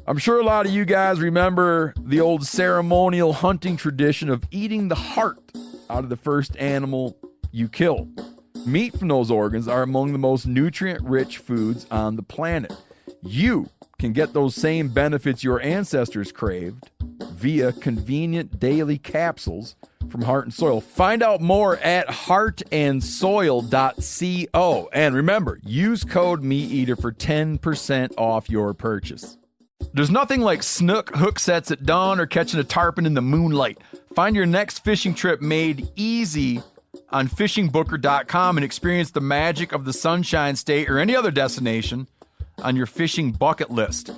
I'm sure a lot of you guys remember the old ceremonial hunting tradition of eating the heart out of the first animal you kill. Meat from those organs are among the most nutrient-rich foods on the planet. You can get those same benefits your ancestors craved via convenient daily capsules from Heart and Soil. Find out more at heartandsoil.co. And remember, use code MeatEater for 10% off your purchase. There's nothing like snook hook sets at dawn or catching a tarpon in the moonlight. Find your next fishing trip made easy on fishingbooker.com and experience the magic of the Sunshine State or any other destination on your fishing bucket list.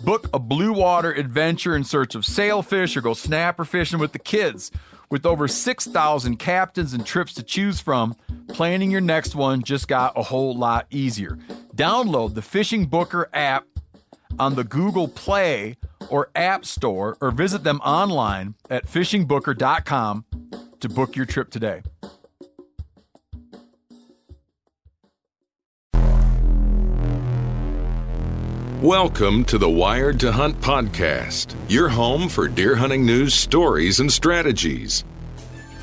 Book a blue water adventure in search of sailfish or go snapper fishing with the kids. With over 6,000 captains and trips to choose from, planning your next one just got a whole lot easier. Download the Fishing Booker app on the Google Play or App Store or visit them online at fishingbooker.com to book your trip today. Welcome to the Wired to Hunt podcast, your home for deer hunting news, stories, and strategies.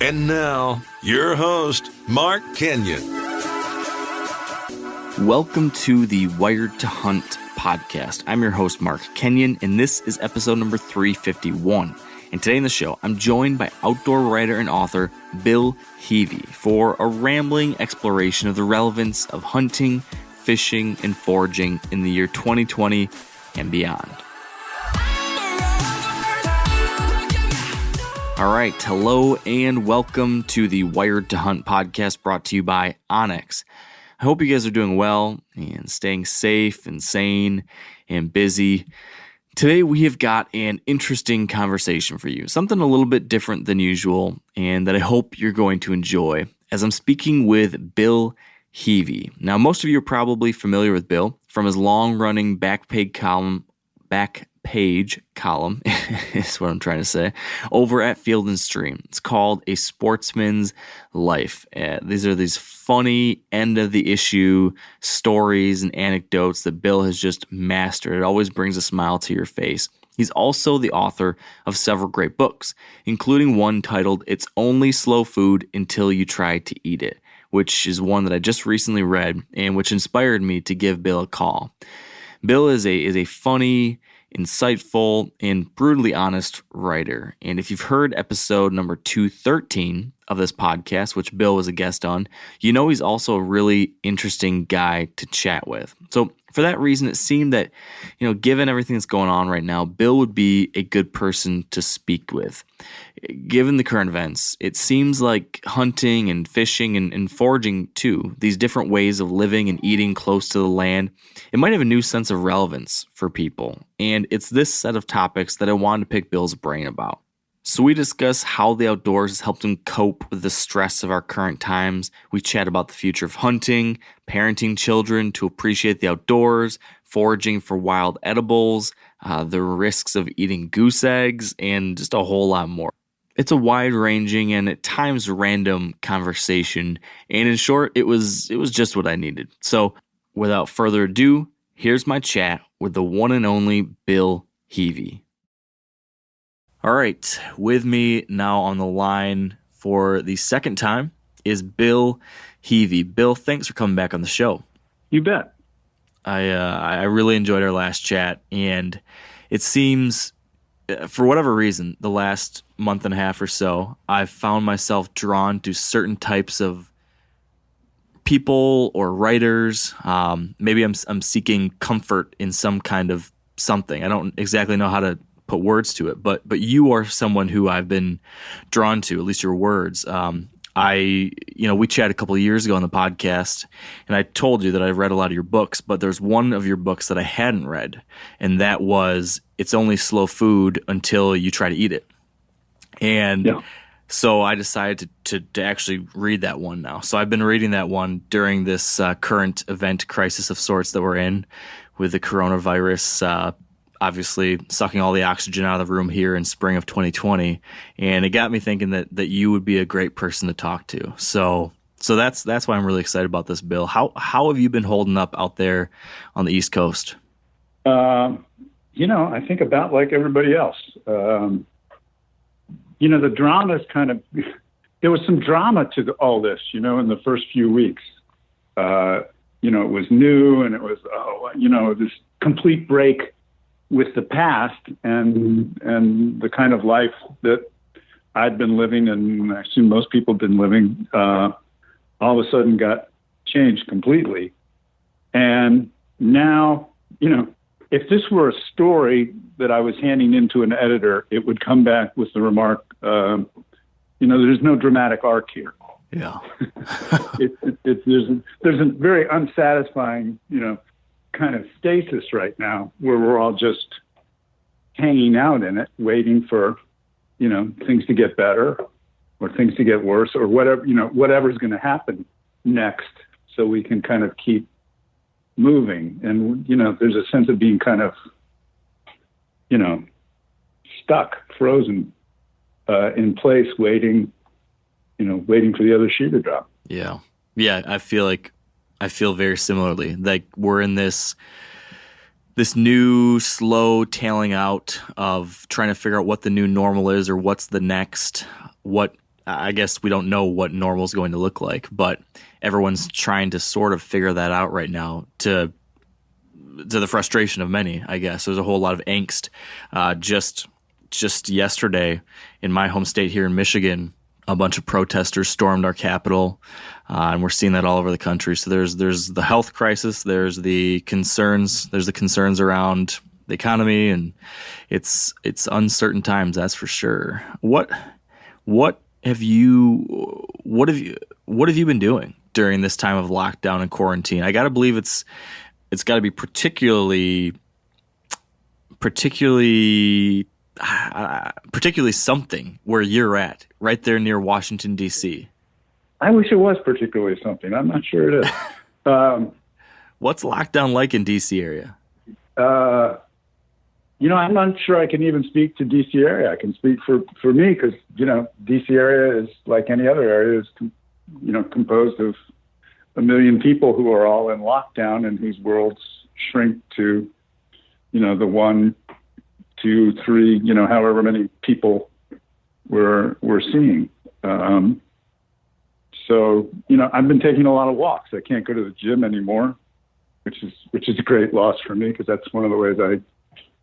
And now, your host, Mark Kenyon. Welcome to the Wired to Hunt podcast. I'm your host, Mark Kenyon, and this is episode number 351. And today in the show, I'm joined by outdoor writer and author Bill Heavey for a rambling exploration of the relevance of hunting, fishing, and foraging in the year 2020 and beyond. All right, hello and welcome to the Wired to Hunt podcast brought to you by Onyx. I hope you guys are doing well and staying safe and sane and busy. Today we have got an interesting conversation for you, something a little bit different than usual and that I hope you're going to enjoy as I'm speaking with Bill Heavey. Now, most of you are probably familiar with Bill from his long-running back page column is what I'm trying to say, over at Field and Stream. It's called A Sportsman's Life. These funny end-of-the-issue stories and anecdotes that Bill has just mastered. It always brings a smile to your face. He's also the author of several great books, including one titled It's Only Slow Food Until You Try to Eat It, which is one that I just recently read and which inspired me to give Bill a call. Bill is a funny, insightful, and brutally honest writer. And if you've heard episode number 213 of this podcast, which Bill was a guest on, you know he's also a really interesting guy to chat with. So for that reason, it seemed that, given everything that's going on right now, Bill would be a good person to speak with. Given the current events, it seems like hunting and fishing and foraging too, these different ways of living and eating close to the land, it might have a new sense of relevance for people. And it's this set of topics that I wanted to pick Bill's brain about. So we discuss how the outdoors has helped him cope with the stress of our current times. We chat about the future of hunting, parenting children to appreciate the outdoors, foraging for wild edibles, the risks of eating goose eggs, and just a whole lot more. It's a wide-ranging and at times random conversation, and in short, it was just what I needed. So without further ado, here's my chat with the one and only Bill Heavey. All right, with me now on the line for the second time is Bill Heavey. Bill, thanks for coming back on the show. You bet. I really enjoyed our last chat, and it seems, for whatever reason, the last month and a half or so, I've found myself drawn to certain types of people or writers. Maybe I'm seeking comfort in some kind of something. I don't exactly know how to put words to it, but you are someone who I've been drawn to, at least your words. We chatted a couple of years ago on the podcast, and I told you that I read a lot of your books, but there's one of your books that I hadn't read, and that was It's Only Slow Food Until You Try to Eat It. And so I decided to actually read that one now. So I've been reading that one during this current event crisis of sorts that we're in with the coronavirus obviously sucking all the oxygen out of the room here in spring of 2020. And it got me thinking that you would be a great person to talk to. So that's why I'm really excited about this, Bill. How have you been holding up out there on the East Coast? I think about like everybody else. The drama's kind of, there was some drama to all this, in the first few weeks. It was new, and it was, this complete break with the past and the kind of life that I'd been living, and I assume most people have been living, all of a sudden got changed completely. And now, if this were a story that I was handing into an editor, it would come back with the remark, there's no dramatic arc here. Yeah. There's a very unsatisfying, kind of stasis right now where we're all just hanging out in it, waiting for, things to get better or things to get worse or whatever, whatever's going to happen next, so we can kind of keep moving. And, there's a sense of being kind of, stuck, frozen, in place, waiting for the other shoe to drop. Yeah. Yeah. I feel very similarly. Like we're in this new slow tailing out of trying to figure out what the new normal is or what's the next. I guess we don't know what normal is going to look like, but everyone's trying to sort of figure that out right now to the frustration of many, I guess. There's a whole lot of angst. Just yesterday in my home state here in Michigan, a bunch of protesters stormed our Capitol, and we're seeing that all over the country. So there's the health crisis, there's the concerns around the economy, and it's uncertain times, that's for sure. What have you been doing during this time of lockdown and quarantine? I got to believe it's got to be particularly something where you're at, right there near Washington, D.C. I wish it was particularly something. I'm not sure it is. What's lockdown like in D.C. area? I'm not sure I can even speak to D.C. area. I can speak for me because, D.C. area is like any other area, is, composed of a million people who are all in lockdown and whose worlds shrink to, the 1, 2, 3, however many people we're seeing. So, I've been taking a lot of walks. I can't go to the gym anymore, which is a great loss for me because that's one of the ways I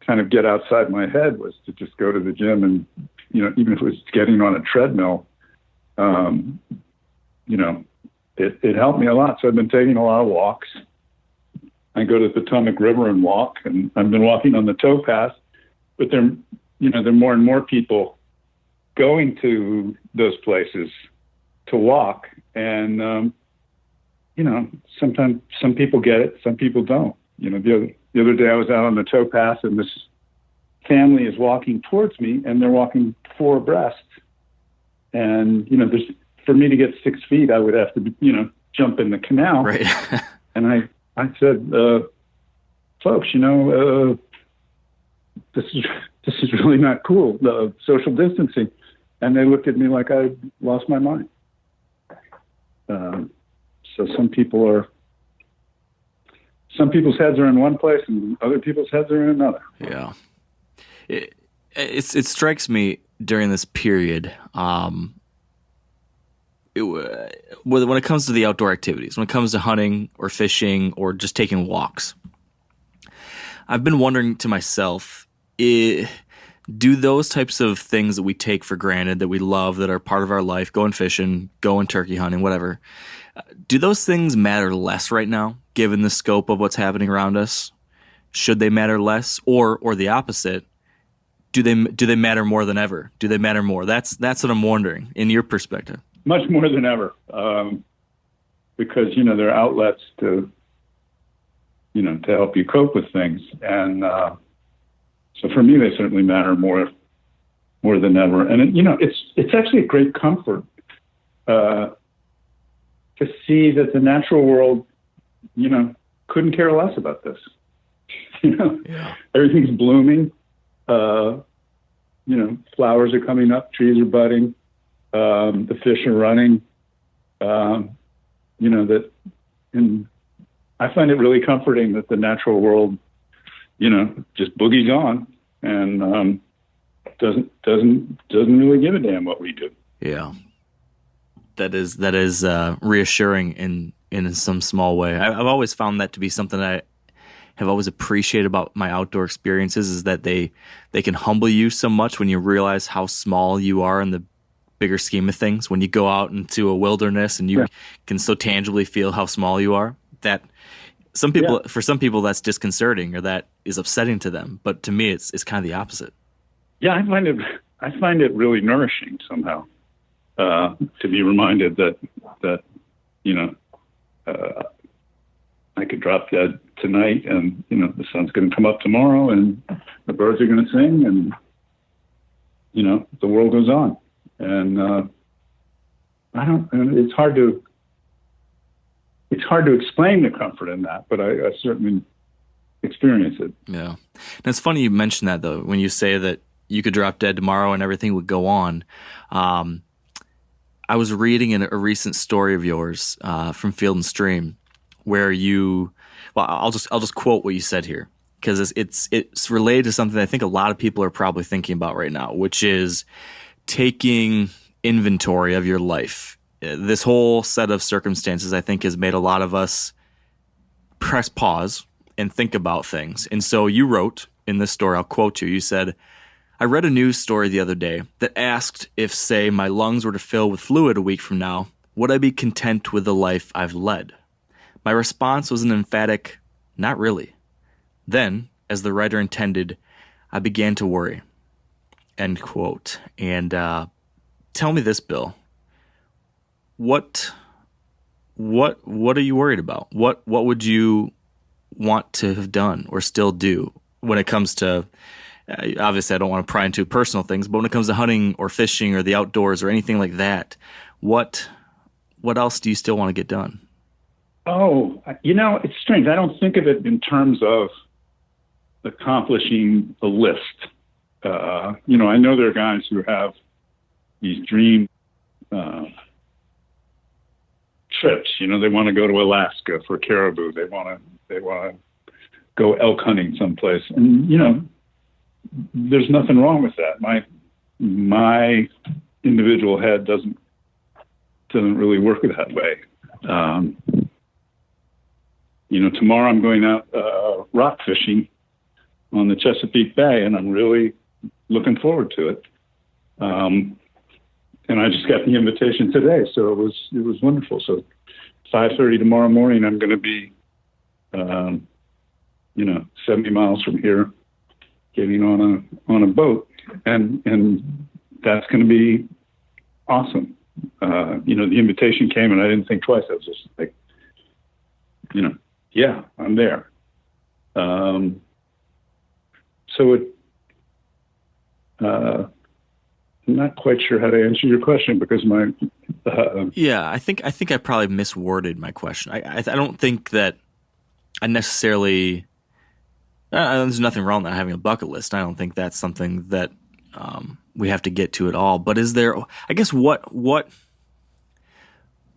kind of get outside my head, was to just go to the gym and, even if it was getting on a treadmill, it helped me a lot. So I've been taking a lot of walks. I go to the Potomac River and walk, and I've been walking on the towpath, but there are more and more people going to those places to walk. And, sometimes some people get it, some people don't. The other day I was out on the towpath and this family is walking towards me and they're walking 4 abreast. And, for me to get 6 feet, I would have to, jump in the canal. Right. And I said, folks, this is really not cool, the social distancing. And they looked at me like I lost my mind. So some people's heads are in one place and other people's heads are in another. Yeah. It strikes me during this period, when it comes to the outdoor activities, when it comes to hunting or fishing or just taking walks, I've been wondering to myself, do those types of things that we take for granted, that we love, that are part of our life, going fishing, going turkey hunting, whatever, do those things matter less right now, given the scope of what's happening around us? Should they matter less, or the opposite? Do they matter more than ever? Do they matter more? That's what I'm wondering, in your perspective. Much more than ever, because there are outlets to help you cope with things, and so for me, they certainly matter more than ever. And it's actually a great comfort to see that the natural world, couldn't care less about this. Yeah. Everything's blooming. Flowers are coming up, trees are budding, the fish are running. And I find it really comforting that the natural world, just boogies on and doesn't really give a damn what we do. Yeah. That is reassuring in some small way. I've always found that to be something I have always appreciated about my outdoor experiences, is that they can humble you so much when you realize how small you are in the bigger scheme of things. When you go out into a wilderness and you can so tangibly feel how small you are, that for some people that's disconcerting or that is upsetting to them. But to me, it's kind of the opposite. Yeah, I find it really nourishing somehow to be reminded that I could drop dead tonight, and the sun's going to come up tomorrow, and the birds are going to sing, and the world goes on. And it's hard to explain the comfort in that, but I certainly experience it. Yeah, and it's funny you mention that, though, when you say that you could drop dead tomorrow and everything would go on. I was reading in a recent story of yours from Field and Stream, where I'll just quote what you said here, because it's related to something I think a lot of people are probably thinking about right now, which is taking inventory of your life. This whole set of circumstances, I think, has made a lot of us press pause and think about things. And so you wrote in this story, I'll quote you, you said, "I read a news story the other day that asked if, say, my lungs were to fill with fluid a week from now, would I be content with the life I've led? My response was an emphatic, not really. Then, as the writer intended, I began to worry." End quote. And tell me this, Bill. What are you worried about? What would you want to have done or still do when it comes to, obviously I don't want to pry into personal things, but when it comes to hunting or fishing or the outdoors or anything like that, what else do you still want to get done? Oh, it's strange. I don't think of it in terms of accomplishing a list. I know there are guys who have these dream trips. They want to go to Alaska for caribou. They want to go elk hunting someplace. And there's nothing wrong with that. My individual head doesn't really work that way. Tomorrow I'm going out rock fishing on the Chesapeake Bay, and I'm really looking forward to it. And I just got the invitation today, so it was wonderful. So 5:30 tomorrow morning, I'm going to be, 70 miles from here, getting on a boat, and that's going to be awesome. The invitation came, and I didn't think twice. I was just like, yeah, I'm there. So I'm not quite sure how to answer your question because I think I probably misworded my question. I don't think that I necessarily. There's nothing wrong with having a bucket list. I don't think that's something that we have to get to at all. But is there? I guess what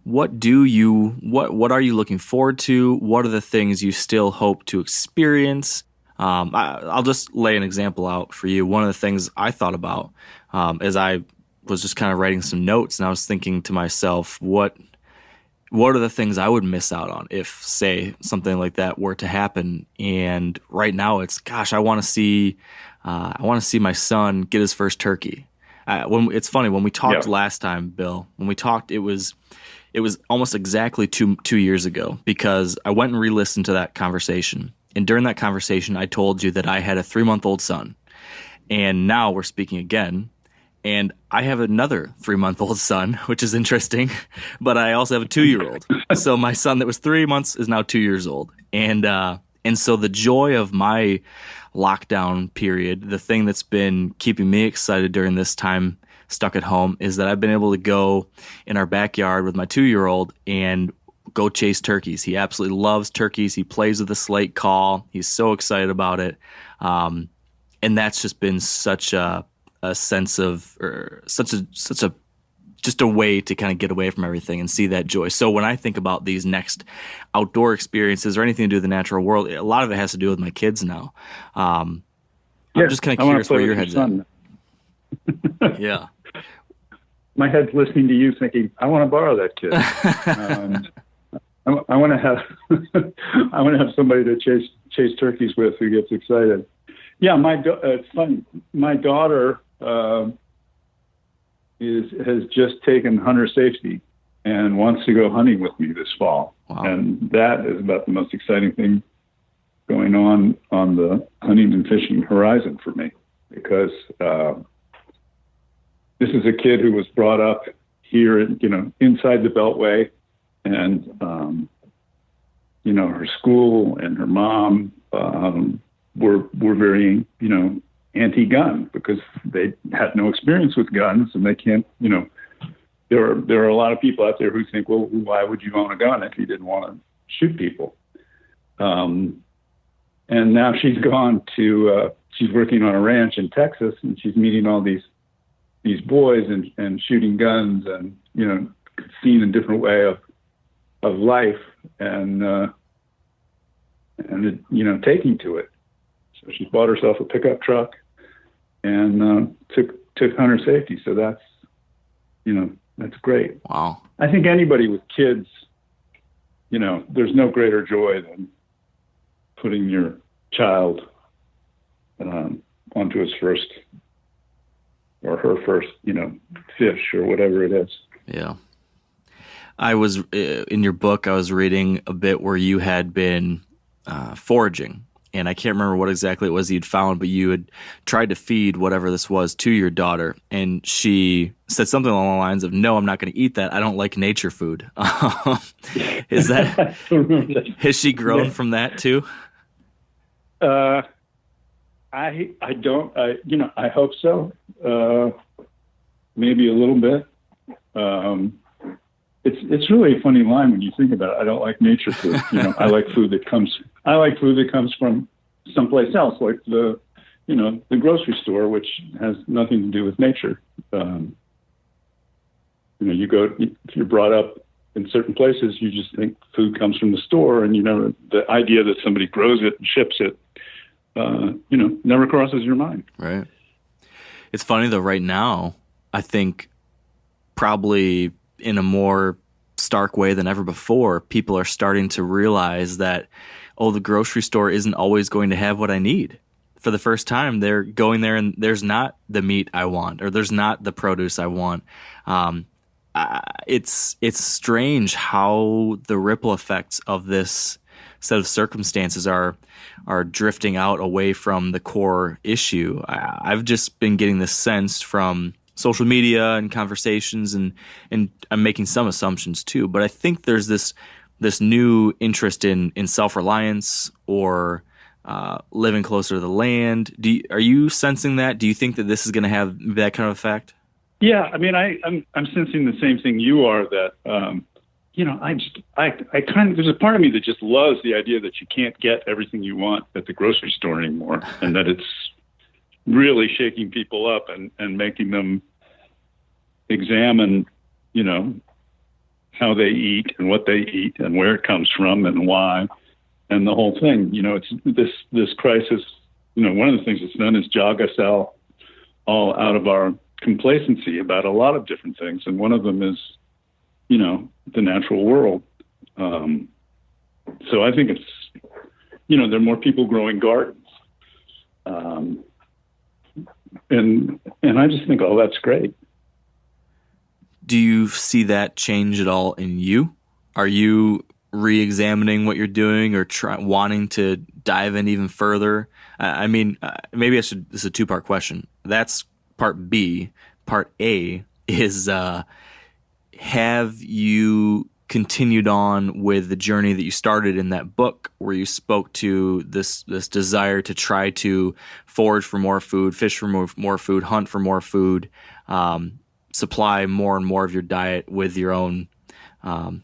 are you looking forward to? What are the things you still hope to experience? I'll just lay an example out for you. One of the things I thought about as I was just kind of writing some notes, and I was thinking to myself, what are the things I would miss out on if, say, something like that were to happen? And right now it's, gosh, I want to see my son get his first turkey. It's funny, when we talked last time, Bill, it was almost exactly two years ago, because I went and re-listened to that conversation. And during that conversation, I told you that I had a 3-month-old son. And now we're speaking again. And I have another 3-month-old son, which is interesting. But I also have a 2-year-old. So my son that was 3 months is now 2 years old. And so the joy of my lockdown period, the thing that's been keeping me excited during this time stuck at home, is that I've been able to go in our backyard with my 2-year-old and go chase turkeys. He absolutely loves turkeys. He plays with the slate call. He's so excited about it. And that's just been such a sense of, such a just a way to kind of get away from everything and see that joy. So when I think about these next outdoor experiences or anything to do with the natural world, a lot of it has to do with my kids now. I'm just kind of curious where your head's at. Yeah. My head's listening to you thinking, I want to borrow that kid. I want to have I want to have somebody to chase turkeys with who gets excited. Yeah, it's funny. My daughter has just taken hunter safety and wants to go hunting with me this fall. Wow. And that is about the most exciting thing going on the hunting and fishing horizon for me, because this is a kid who was brought up here, inside the Beltway, and her school and her mom were very anti-gun, because they had no experience with guns, and they can't. There are a lot of people out there who think, well, why would you own a gun if you didn't want to shoot people? And now she's gone to she's working on a ranch in Texas, and she's meeting all these boys and shooting guns, and seeing a different way of life, and taking to it. So she bought herself a pickup truck and took hunter safety. So that's great. Wow. I think anybody with kids, there's no greater joy than putting your child onto his first or her first, fish or whatever it is. Yeah. I was, in your book, I was reading a bit where you had been foraging, and I can't remember what exactly it was you'd found, but you had tried to feed whatever this was to your daughter, and she said something along the lines of, "No, I'm not going to eat that. I don't like nature food." Is that, has she grown from that too? I hope so. Maybe a little bit. It's really a funny line when you think about it. I don't like nature food. I like food that comes from someplace else, like the grocery store, which has nothing to do with nature. You go, if you're brought up in certain places, you just think food comes from the store, and the idea that somebody grows it and ships it, never crosses your mind. Right. It's funny though, right now, I think probably in a more stark way than ever before, people are starting to realize that, the grocery store isn't always going to have what I need. For the first time, they're going there and there's not the meat I want, or there's not the produce I want. It's strange how the ripple effects of this set of circumstances are drifting out away from the core issue. I've just been getting this sense from social media and conversations, and I'm making some assumptions too, but I think there's this new interest in self-reliance or living closer to the land. Are you sensing that? Do you think that this is going to have that kind of effect? Yeah, I mean, I'm sensing the same thing you are, that there's a part of me that just loves the idea that you can't get everything you want at the grocery store anymore, and that it's really shaking people up and making them examine, how they eat and what they eat and where it comes from and why, and the whole thing. It's this crisis. One of the things it's done is jog us all out of our complacency about a lot of different things, and one of them is, the natural world. So I think it's, there are more people growing gardens. And I just think, that's great. Do you see that change at all in you? Are you re-examining what you're doing or wanting to dive in even further? Maybe this is a two-part question. That's part B. Part A is, have you continued on with the journey that you started in that book, where you spoke to this desire to try to forage for more food, fish for more food, hunt for more food, supply more and more of your diet with your own,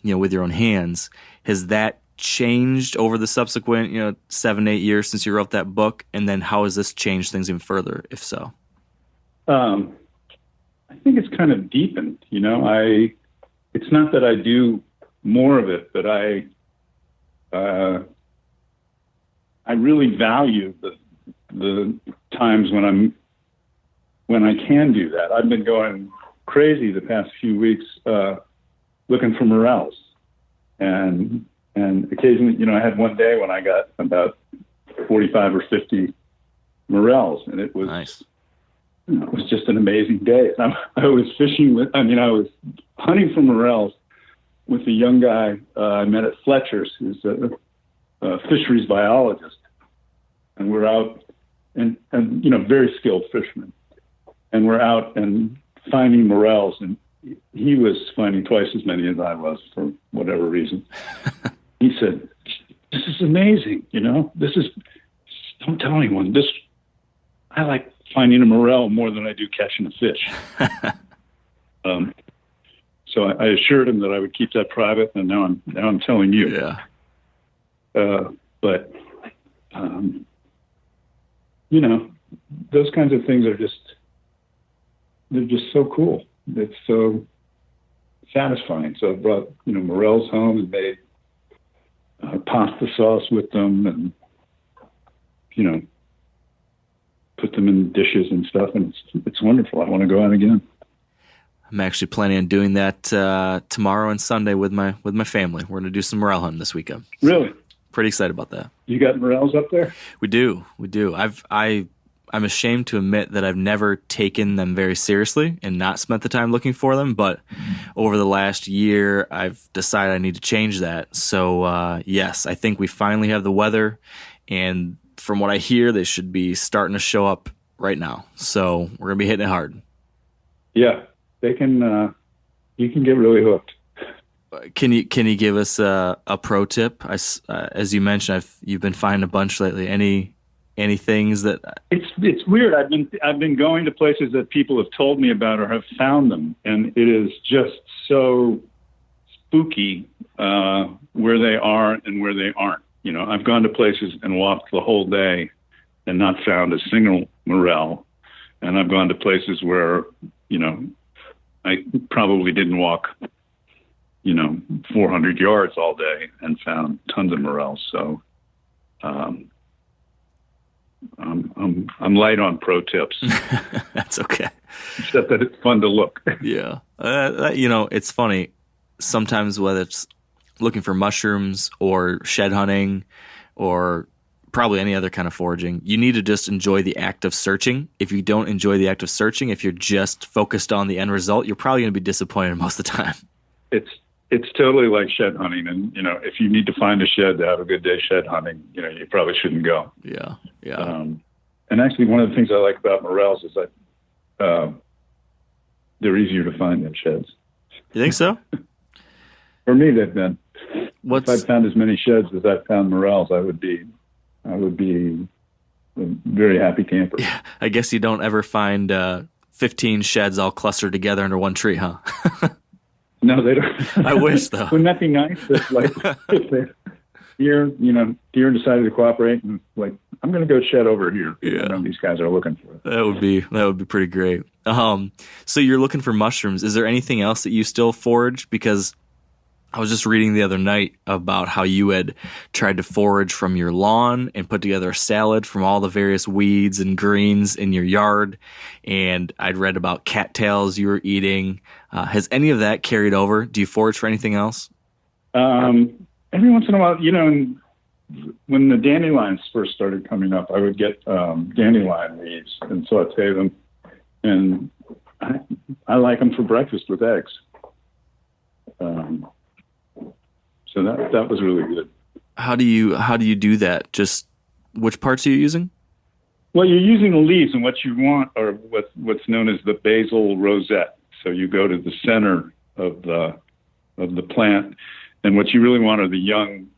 with your own hands? Has that changed over the subsequent, 7-8 years since you wrote that book? And then how has this changed things even further, if so? I think it's kind of deepened. It's not that I do more of it, but I really value the times when I can do that. I've been going crazy the past few weeks looking for morels, and occasionally, I had one day when I got about 45 or 50 morels, and it was nice. It was just an amazing day. I was I was hunting for morels with a young guy I met at Fletcher's, who's a fisheries biologist, and we're out and very skilled fisherman, and we're out and finding morels, and he was finding twice as many as I was for whatever reason. He said, "This is amazing, don't tell anyone this. I like finding a morel more than I do catching a fish." So I assured him that I would keep that private, and now I'm telling you. Yeah. But those kinds of things they're just so cool. It's so satisfying. So I brought morels home and made pasta sauce with them, and put them in dishes and stuff, and it's wonderful. I want to go out again. I'm actually planning on doing that tomorrow and Sunday with my family. We're going to do some morel hunting this weekend. Really? Pretty excited about that. You got morels up there? We do. I'm ashamed to admit that I've never taken them very seriously and not spent the time looking for them. But over the last year, I've decided I need to change that. So yes, I think we finally have the weather, and from what I hear, they should be starting to show up right now. So we're gonna be hitting it hard. Yeah, they can. You can get really hooked. Can you give us a pro tip? As you mentioned, you've been finding a bunch lately. Any things that it's weird. I've been going to places that people have told me about or have found them, and it is just so spooky where they are and where they aren't. I've gone to places and walked the whole day and not found a single morel, and I've gone to places where I probably didn't walk 400 yards all day and found tons of morels. So I'm light on pro tips. That's okay. Except that it's fun to look. Yeah. It's funny. Sometimes whether it's looking for mushrooms or shed hunting or probably any other kind of foraging, you need to just enjoy the act of searching. If you don't enjoy the act of searching, if you're just focused on the end result, you're probably going to be disappointed most of the time. It's totally like shed hunting, and if you need to find a shed to have a good day shed hunting, you probably shouldn't go. Yeah. And actually, one of the things I like about morels is that they're easier to find than sheds. You think so? For me, they've been. If I'd found as many sheds as I've found morels, I would be a very happy camper. Yeah, I guess you don't ever find 15 sheds all clustered together under one tree, huh? No, they don't. I wish, though. Wouldn't that be nice? If deer decided to cooperate and I'm going to go shed over here. Yeah. These guys are looking for it. That would be pretty great. So you're looking for mushrooms. Is there anything else that you still forage? Because I was just reading the other night about how you had tried to forage from your lawn and put together a salad from all the various weeds and greens in your yard. And I'd read about cattails you were eating. Has any of that carried over? Do you forage for anything else? Every once in a while, when the dandelions first started coming up, I would get dandelion leaves and saute them. And I like them for breakfast with eggs. So that was really good. How do you do that? Just which parts are you using? Well, you're using the leaves, and what you want are what's known as the basal rosette. So you go to the center of the plant, and what you really want are the young,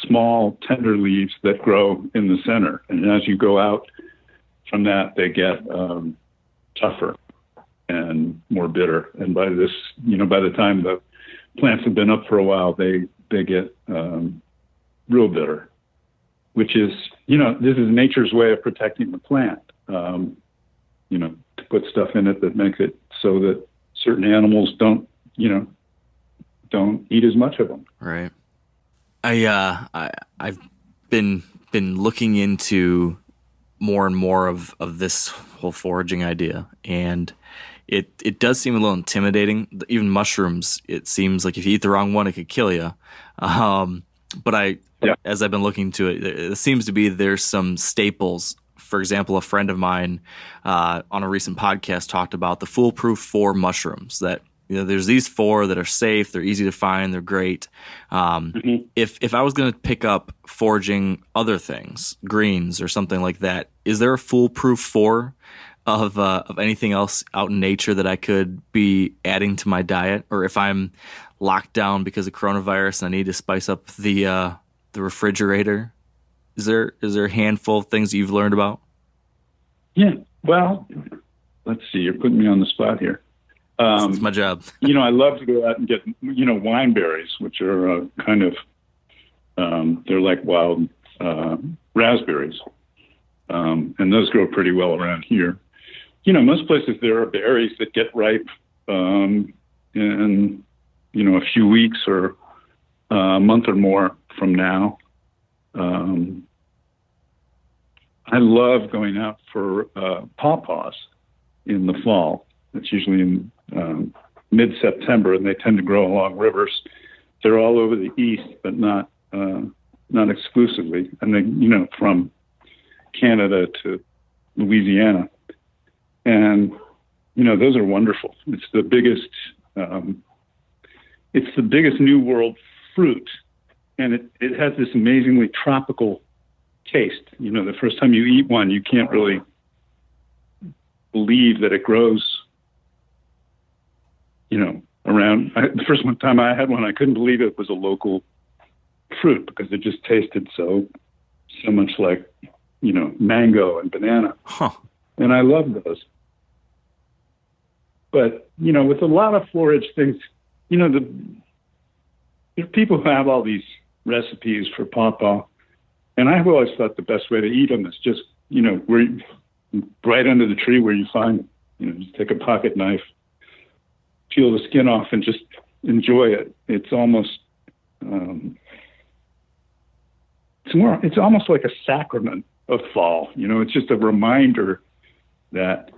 small, tender leaves that grow in the center. And as you go out from that, they get tougher and more bitter. And by the time the plants have been up for a while, they get real bitter, which is, this is nature's way of protecting the plant, to put stuff in it that makes it so that certain animals don't eat as much of them. Right. I've been looking into more and more of this whole foraging idea, and it does seem a little intimidating. Even mushrooms, it seems like if you eat the wrong one, it could kill you. But as I've been looking into it, it seems to be there's some staples. For example, a friend of mine on a recent podcast talked about the foolproof 4 mushrooms that, there's these 4 that are safe, they're easy to find, they're great. If I was going to pick up foraging other things, greens or something like that, is there a foolproof 4 of anything else out in nature that I could be adding to my diet? Or if I'm locked down because of coronavirus and I need to spice up the refrigerator, is there a handful of things that you've learned about? Yeah. Well, let's see. You're putting me on the spot here. It's my job. I love to go out and get, wine berries, which are kind of, they're like wild raspberries. And those grow pretty well around here. Most places there are berries that get ripe in, a few weeks or a month or more from now. I love going out for pawpaws in the fall. It's usually in mid-September, and they tend to grow along rivers. They're all over the east, but not exclusively. And they, from Canada to Louisiana, and those are wonderful. It's the biggest New World fruit, and it has this amazingly tropical taste. The first time you eat one, you can't really believe that it grows. Around the first time I had one, I couldn't believe it was a local fruit because it just tasted so much like, mango and banana. Huh. And I love those. But, with a lot of forage things, there's people who have all these recipes for pawpaw, and I've always thought the best way to eat them is just, right under the tree where you find them. Just take a pocket knife, peel the skin off, and just enjoy it. It's almost, it's almost like a sacrament of fall. It's just a reminder that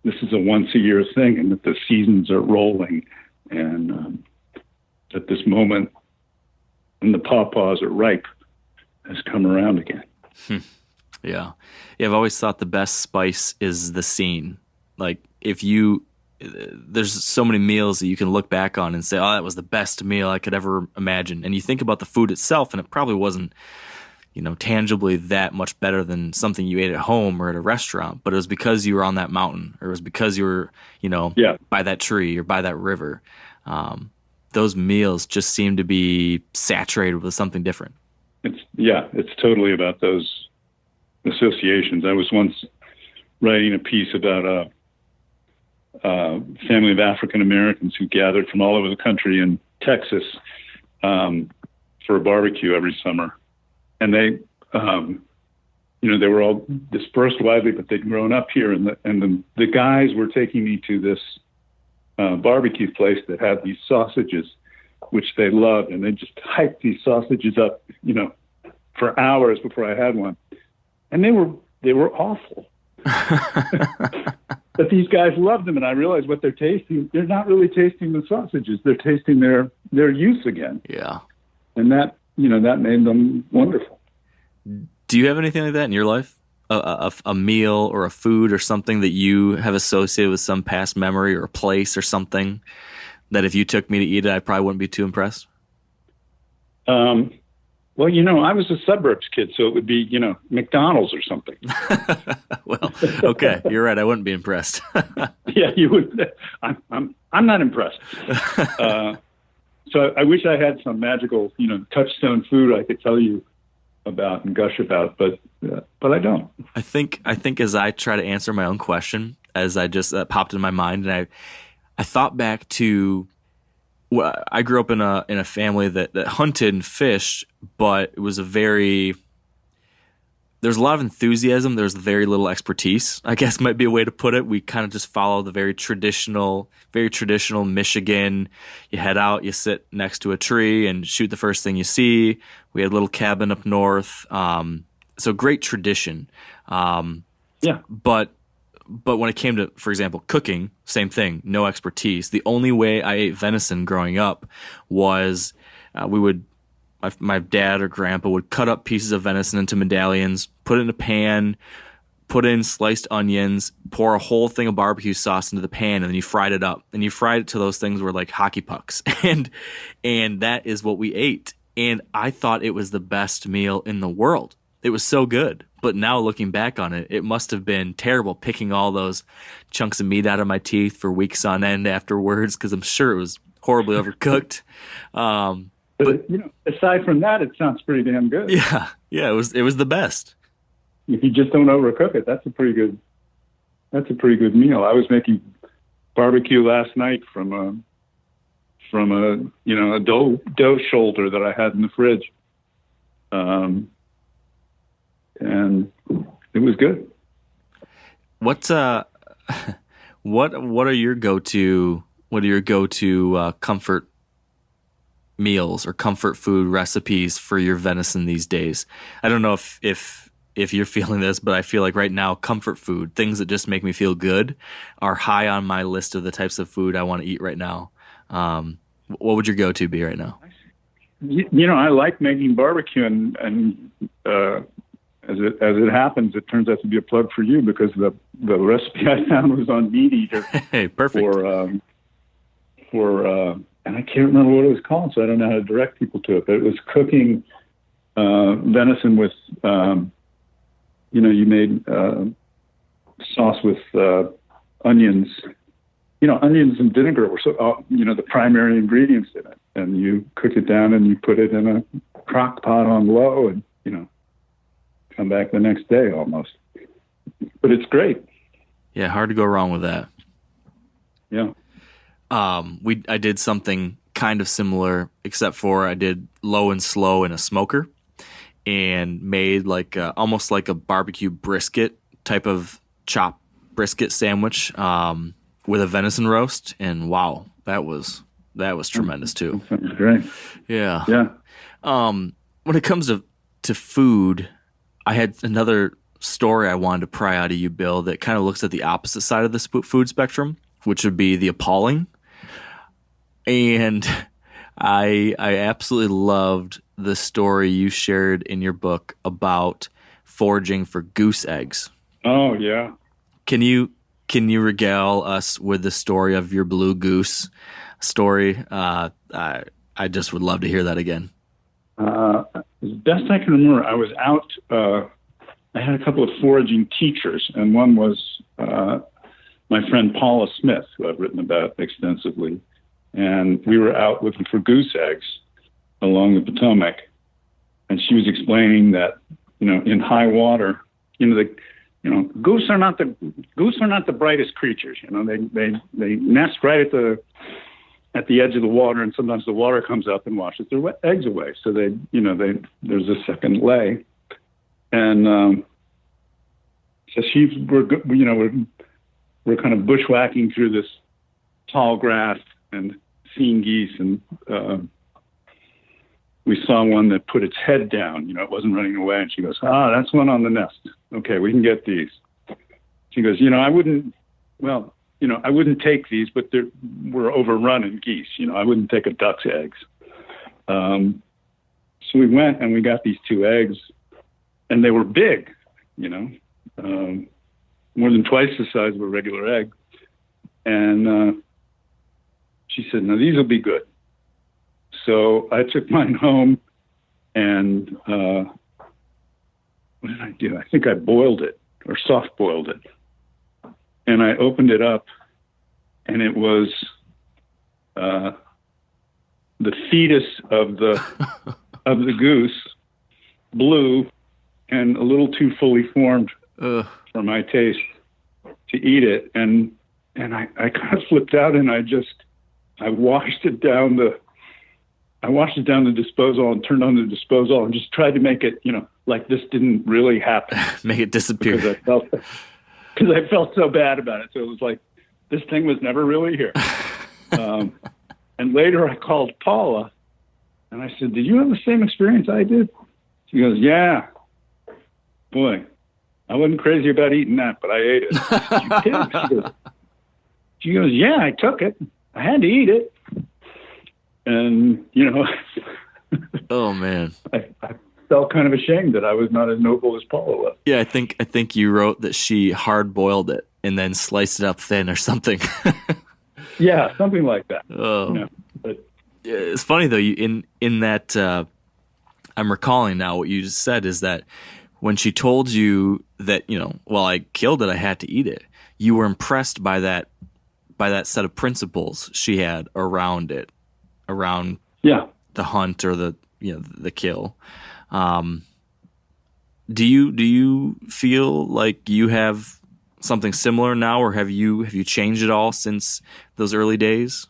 this is a once a year thing and that the seasons are rolling, and that this moment when the pawpaws are ripe has come around again. Yeah. I've always thought the best spice is the scene. Like there's so many meals that you can look back on and say, oh, that was the best meal I could ever imagine. And you think about the food itself, and it probably wasn't, tangibly that much better than something you ate at home or at a restaurant, but it was because you were on that mountain, or it was because you were, by that tree or by that river. Those meals just seem to be saturated with something different. It's totally about those associations. I was once writing a piece about a family of African Americans who gathered from all over the country in Texas for a barbecue every summer. And they, they were all dispersed widely, but they'd grown up here. And the guys were taking me to this barbecue place that had these sausages, which they loved. And they just hyped these sausages up, for hours before I had one. And they were awful. But these guys loved them, and I realized what they're tasting. They're not really tasting the sausages; they're tasting their use again. Yeah, and that made them wonderful. Do you have anything like that in your life? A meal or a food or something that you have associated with some past memory or place or something that if you took me to eat it, I probably wouldn't be too impressed? Well, I was a suburbs kid, so it would be, McDonald's or something. Well, okay, you're right. I wouldn't be impressed. Yeah, you would. I'm not impressed. So I wish I had some magical, touchstone food I could tell you about and gush about, but I don't. I think as I try to answer my own question, as I just popped in my mind, and I thought back to. Well, I grew up in a family that hunted and fished, but it was a very there's a lot of enthusiasm. There's very little expertise, I guess might be a way to put it. We kind of just follow the very traditional Michigan. You head out, you sit next to a tree and shoot the first thing you see. We had a little cabin up north. So great tradition. Yeah. But when it came to, for example, cooking, same thing, no expertise. The only way I ate venison growing up was my dad or grandpa would cut up pieces of venison into medallions, put it in a pan, put in sliced onions, pour a whole thing of barbecue sauce into the pan, and then you fried it up. And you fried it till those things were like hockey pucks. And that is what we ate. And I thought it was the best meal in the world. It was so good. But now looking back on it, it must have been terrible picking all those chunks of meat out of my teeth for weeks on end afterwards, because I'm sure it was horribly overcooked. But aside from that, it sounds pretty damn good. Yeah, it was the best. If you just don't overcook it, that's a pretty good meal. I was making barbecue last night from a dough shoulder that I had in the fridge, and it was good. What are your go-to comfort meals or comfort food recipes for your venison these days? I don't know if you're feeling this, but I feel like right now comfort food, things that just make me feel good, are high on my list of the types of food I want to eat right now. What would your go-to be right now? I like making barbecue, and as it happens, it turns out to be a plug for you, because the recipe I found was on Meat Eater. Hey, perfect. And I can't remember what it was called, so I don't know how to direct people to it. But it was cooking venison with, you made sauce with onions. Onions and vinegar were the primary ingredients in it. And you cook it down and you put it in a crock pot on low, and, come back the next day almost. But it's great. Yeah, hard to go wrong with that. Yeah. I did something kind of similar, except for I did low and slow in a smoker, and made almost like a barbecue brisket type of chopped brisket sandwich with a venison roast, and wow, that was tremendous too. That was great. Yeah. Yeah. When it comes to food, I had another story I wanted to pry out of you, Bill, that kind of looks at the opposite side of the food spectrum, which would be the appalling. And I absolutely loved the story you shared in your book about foraging for goose eggs. Oh, yeah. Can you regale us with the story of your blue goose story? I just would love to hear that again. As best I can remember, I was out. I had a couple of foraging teachers, and one was my friend Paula Smith, who I've written about extensively. And we were out looking for goose eggs along the Potomac. And she was explaining that, in high water, goose are not the brightest creatures. They nest right at the edge of the water, and sometimes the water comes up and washes their eggs away. So there's a second lay. And so we're kind of bushwhacking through this tall grass and seeing geese, and we saw one that put its head down. It wasn't running away, and she goes, that's one on the nest. Okay, we can get these. She goes, I wouldn't take these, but we're overrun in geese. I wouldn't take a duck's eggs. So we went and we got these 2 eggs, and they were big, more than twice the size of a regular egg. And she said, "No, these will be good." So I took mine home, and what did I do? I think I boiled it, or soft boiled it. And I opened it up, and it was the fetus of the goose, blue, and a little too fully formed for my taste to eat it. And I kind of flipped out, and I washed it down I washed it down the disposal and turned on the disposal and just tried to make it, like this didn't really happen. Make it disappear. Because I felt so bad about it. So it was like, this thing was never really here. And later I called Paula and I said, did you have the same experience I did? She goes, yeah. Boy, I wasn't crazy about eating that, but I ate it. You did? She goes, yeah, I took it. I had to eat it. And, oh man, I felt kind of ashamed that I was not as noble as Paula was. Yeah, I think you wrote that she hard boiled it and then sliced it up thin or something. Yeah, something like that. Oh, but it's funny though. In that, I'm recalling now what you just said is that when she told you that well, I killed it, I had to eat it. You were impressed by that set of principles she had around it, around the hunt or the kill. Do you feel like you have something similar now, or have you changed at all since those early days?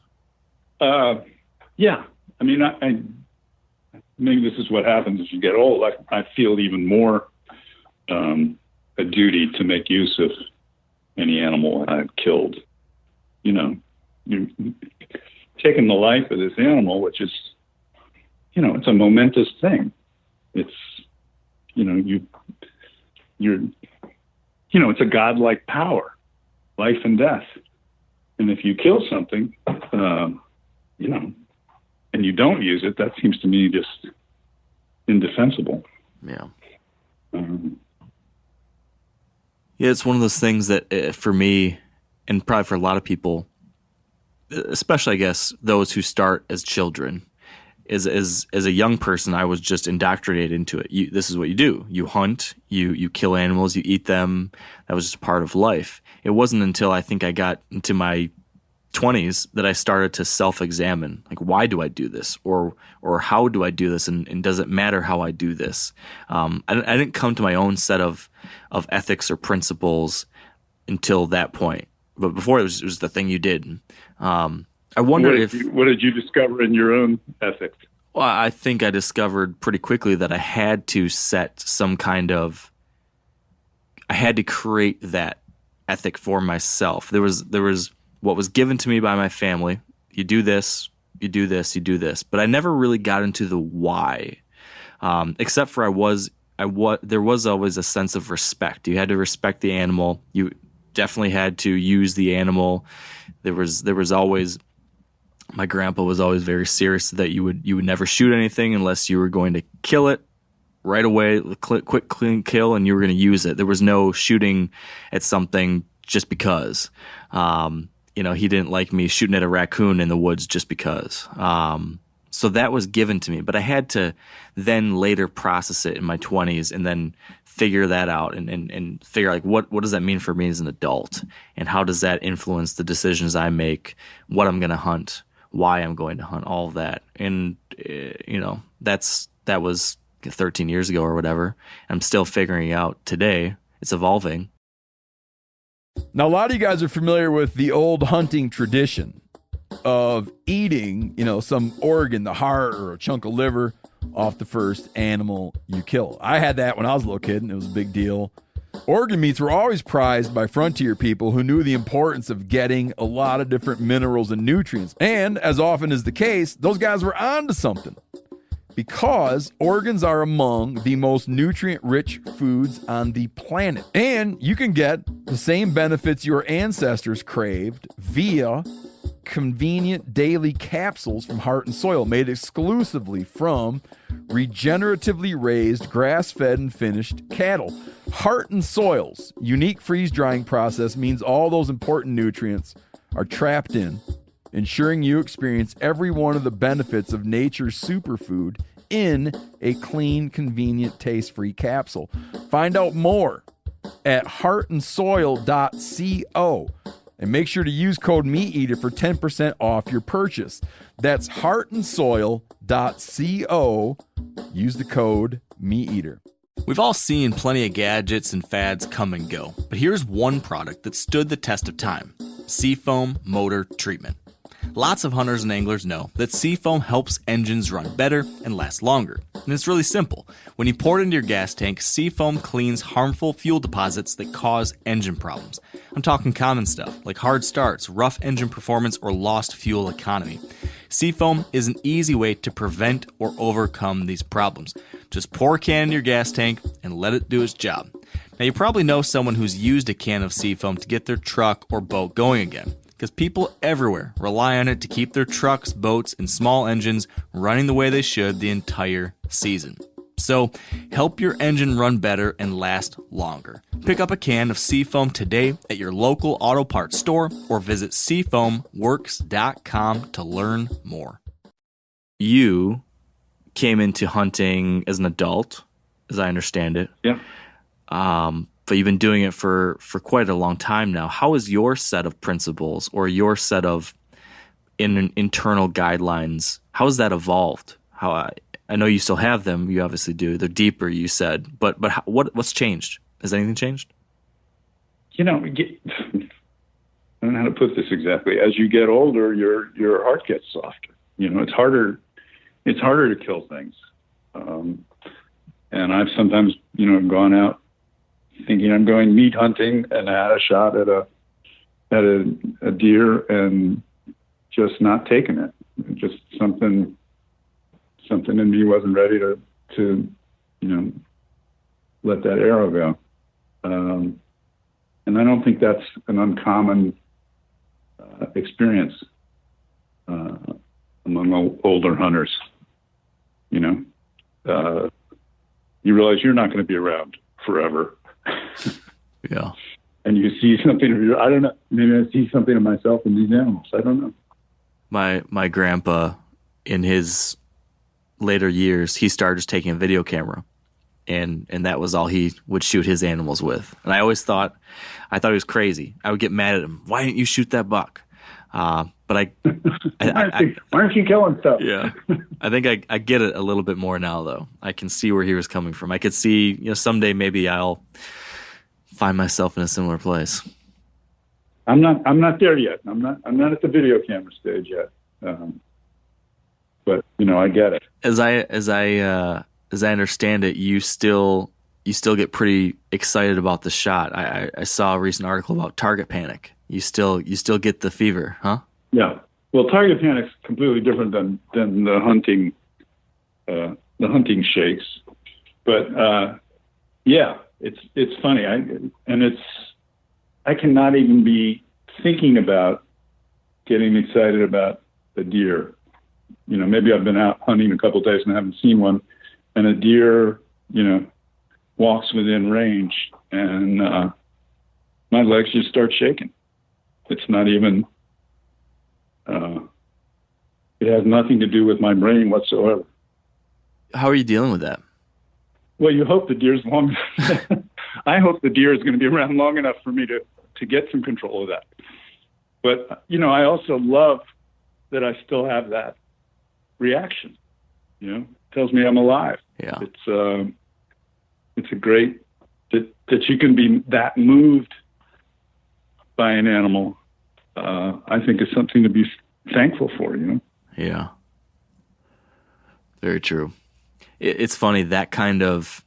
Yeah. I mean, I maybe this is what happens as you get old. I feel even more a duty to make use of any animal I've killed. You're taking the life of this animal, which is, it's a momentous thing. It's, it's a godlike power, life and death. And if you kill something, and you don't use it, that seems to me just indefensible. Yeah. Yeah, it's one of those things that for me, and probably for a lot of people, especially I guess those who start as children, as a young person, I was just indoctrinated into it. This is what you do. You hunt, you kill animals, you eat them. That was just part of life. It wasn't until I think I got into my 20s that I started to self-examine, like, why do I do this, or how do I do this, and does it matter how I do this? I didn't come to my own set of ethics or principles until that point. But before, it was the thing you did. I wonder what did you discover in your own ethics? Well, I think I discovered pretty quickly that I had to set some kind of. I had to create that ethic for myself. There was what was given to me by my family. You do this, you do this, you do this. But I never really got into the why, except for there was always a sense of respect. You had to respect the animal. You definitely had to use the animal. There was always. My grandpa was always very serious that you would never shoot anything unless you were going to kill it right away, quick, clean kill, and you were going to use it. There was no shooting at something just because. He didn't like me shooting at a raccoon in the woods just because. So that was given to me, but I had to then later process it in my 20s and then figure that out and figure like what does that mean for me as an adult, and how does that influence the decisions I make, what I'm going to hunt, why I'm going to hunt, all of that. And that was 13 years ago or whatever. I'm still figuring out today. It's evolving. Now, a lot of you guys are familiar with the old hunting tradition of eating, some organ, the heart or a chunk of liver off the first animal you kill. I had that when I was a little kid, and it was a big deal. Organ meats were always prized by frontier people who knew the importance of getting a lot of different minerals and nutrients. And as often is the case, those guys were onto something, because organs are among the most nutrient-rich foods on the planet. And you can get the same benefits your ancestors craved via convenient daily capsules from Heart and Soil, made exclusively from regeneratively raised, grass-fed, and finished cattle. Heart and Soil's unique freeze-drying process means all those important nutrients are trapped in, ensuring you experience every one of the benefits of nature's superfood in a clean, convenient, taste-free capsule. Find out more at heartandsoil.co. And make sure to use code MeatEater for 10% off your purchase. That's heartandsoil.co. Use the code MeatEater. We've all seen plenty of gadgets and fads come and go, but here's one product that stood the test of time: Seafoam Motor Treatment. Lots of hunters and anglers know that seafoam helps engines run better and last longer. And it's really simple. When you pour it into your gas tank, seafoam cleans harmful fuel deposits that cause engine problems. I'm talking common stuff like hard starts, rough engine performance, or lost fuel economy. Seafoam is an easy way to prevent or overcome these problems. Just pour a can in your gas tank and let it do its job. Now, you probably know someone who's used a can of seafoam to get their truck or boat going again, because people everywhere rely on it to keep their trucks, boats, and small engines running the way they should the entire season. So, help your engine run better and last longer. Pick up a can of Seafoam today at your local auto parts store or visit seafoamworks.com to learn more. You came into hunting as an adult, as I understand it. Yeah. But you've been doing it for quite a long time now. How is your set of principles or your set of internal guidelines, how has that evolved? I know you still have them. You obviously do. They're deeper, you said. But what's changed? Has anything changed? I don't know how to put this exactly. As you get older, your heart gets softer. It's harder to kill things. And I've sometimes, gone out thinking I'm going meat hunting and had a shot at a deer and just not taking it. Just something in me wasn't ready to let that arrow go. And I don't think that's an uncommon experience among older hunters. You realize you're not going to be around forever. Yeah. And you see something of I don't know, maybe I see something of myself in these animals. I don't know. My grandpa, in his later years, he started just taking a video camera, and that was all he would shoot his animals with. And I thought he was crazy. I would get mad at him. Why didn't you shoot that buck? But why aren't you killing stuff? Yeah, I think I get it a little bit more now, though. I can see where he was coming from. I could see, someday maybe I'll find myself in a similar place. I'm not there yet. I'm not at the video camera stage yet. But I get it. As I understand it, you still get pretty excited about the shot. I saw a recent article about target panic. You still get the fever, huh? Yeah. Well, target panic's completely different than the hunting shakes. But yeah, it's funny. I cannot even be thinking about getting excited about a deer. Maybe I've been out hunting a couple of days and I haven't seen one, and a deer, walks within range, and my legs just start shaking. It's not even, it has nothing to do with my brain whatsoever. How are you dealing with that? Well, you hope the deer's long. I hope the deer is going to be around long enough for me to get some control of that. But, I also love that I still have that reaction. It tells me I'm alive. Yeah. It's a great that you can be that moved by an animal. I think is something to be thankful for. Yeah. Very true. It's funny, that kind of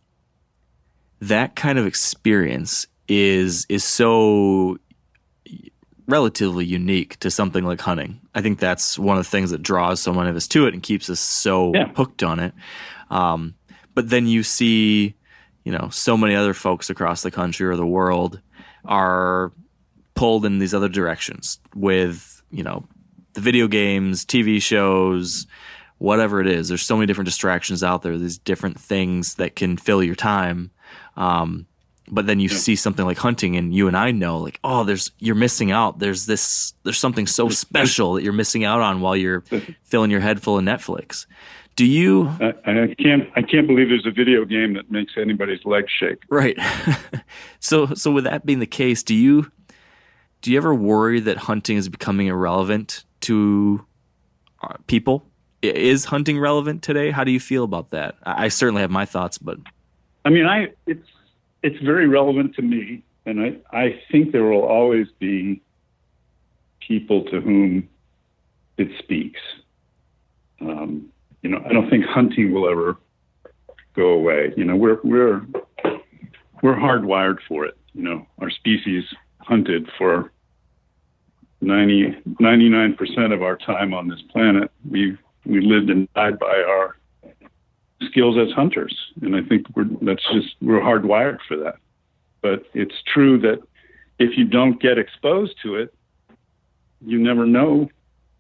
experience is so relatively unique to something like hunting. I think that's one of the things that draws so many of us to it and keeps us so hooked on it. But then you see, so many other folks across the country or the world are pulled in these other directions with, the video games, TV shows, whatever it is. There's so many different distractions out there, these different things that can fill your time. But then you see something like hunting, and you and I know, like, you're missing out. There's something so special that you're missing out on while you're filling your head full of Netflix. Do you? I can't believe there's a video game that makes anybody's legs shake. Right. So with that being the case, do you ever worry that hunting is becoming irrelevant to people? Is hunting relevant today? How do you feel about that? I certainly have my thoughts, but I mean, it's very relevant to me, and I think there will always be people to whom it speaks. I don't think hunting will ever go away. We're hardwired for it. Our species hunted for 99% of our time on this planet. We lived and died by our skills as hunters, and I think we're hardwired for that. But it's true that if you don't get exposed to it, you never know.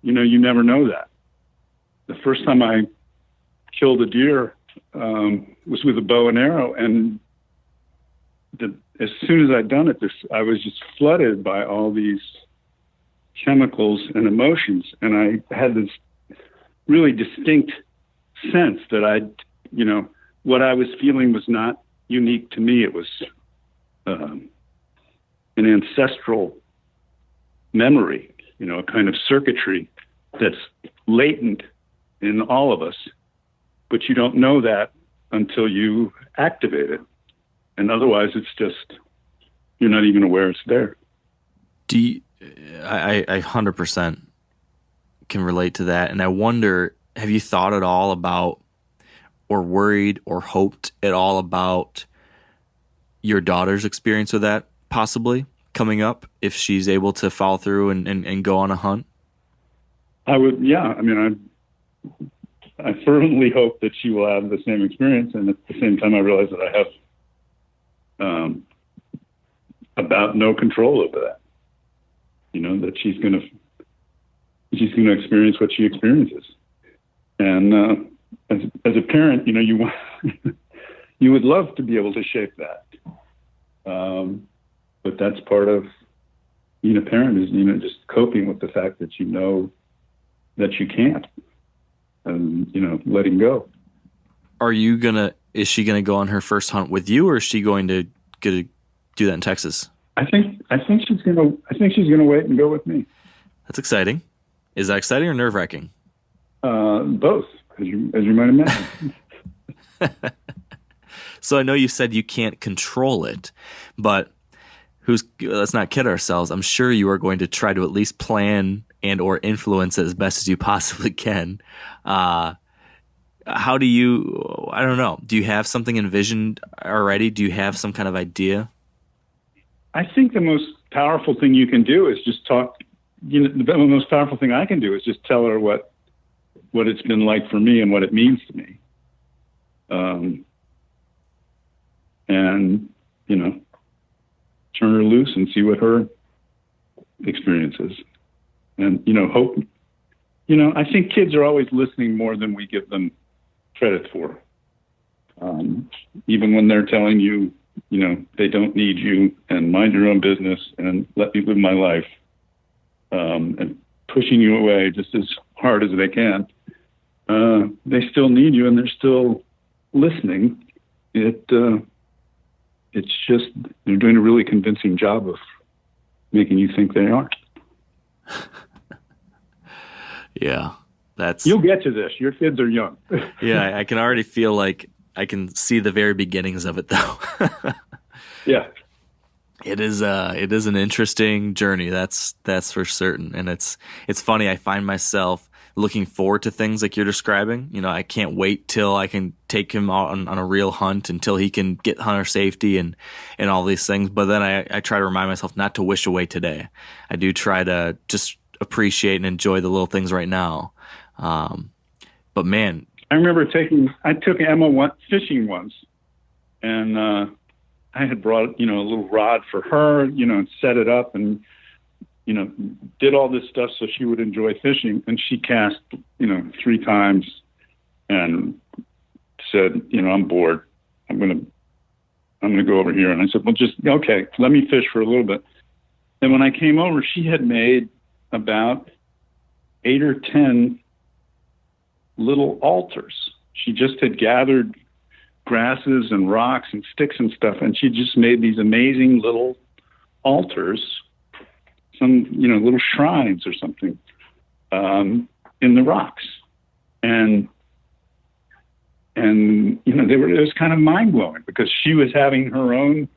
You never know that. The first time I killed a deer was with a bow and arrow, and as soon as I'd done it, I was just flooded by all these chemicals and emotions, and I had this really distinct sense that what I was feeling was not unique to me. It was an ancestral memory, a kind of circuitry that's latent in all of us, but you don't know that until you activate it. And otherwise it's just, you're not even aware it's there. I 100% can relate to that. And I wonder, have you thought at all about, or worried or hoped at all about your daughter's experience with that possibly coming up if she's able to follow through and go on a hunt? I would, yeah. I fervently hope that she will have the same experience, and at the same time, I realize that I have about no control over that. That she's going to experience what she experiences, and as a parent, you would love to be able to shape that, but that's part of being a parent is just coping with the fact that that you can't. And letting go. Is she gonna go on her first hunt with you, or is she going to do that in Texas? I think she's gonna wait and go with me. That's exciting. Is that exciting or nerve-wracking? Both, as you might imagine. So I know you said you can't control it, but let's not kid ourselves. I'm sure you are going to try to at least plan and or influence it as best as you possibly can. How do you, I don't know, do you have something envisioned already? Do you have some kind of idea? I think the most powerful thing you can do is just talk. The most powerful thing I can do is just tell her what it's been like for me and what it means to me. And, turn her loose and see what her experience is. And, hope, I think kids are always listening more than we give them credit for. Even when they're telling you, they don't need you and mind your own business and let me live my life, and pushing you away just as hard as they can, they still need you and they're still listening. It's just, they're doing a really convincing job of making you think they are. Yeah, you'll get to this. Your kids are young. Yeah, I can already feel like I can see the very beginnings of it, though. Yeah, it is an interesting journey. That's for certain, and it's funny. I find myself looking forward to things like you're describing. I can't wait till I can take him out on a real hunt, until he can get hunter safety and all these things. But then I try to remind myself not to wish away today. I do try to just appreciate and enjoy the little things right now. But man, I remember I took Emma fishing once, and I had brought, a little rod for her, and set it up and, did all this stuff so she would enjoy fishing. And she cast, 3 times and said, I'm bored. I'm going to go over here. And I said, well, okay, let me fish for a little bit. And when I came over, she had made about 8 or 10 little altars. She just had gathered grasses and rocks and sticks and stuff, and she just made these amazing little altars, some little shrines or something, in the rocks, and it was kind of mind blowing because she was having her own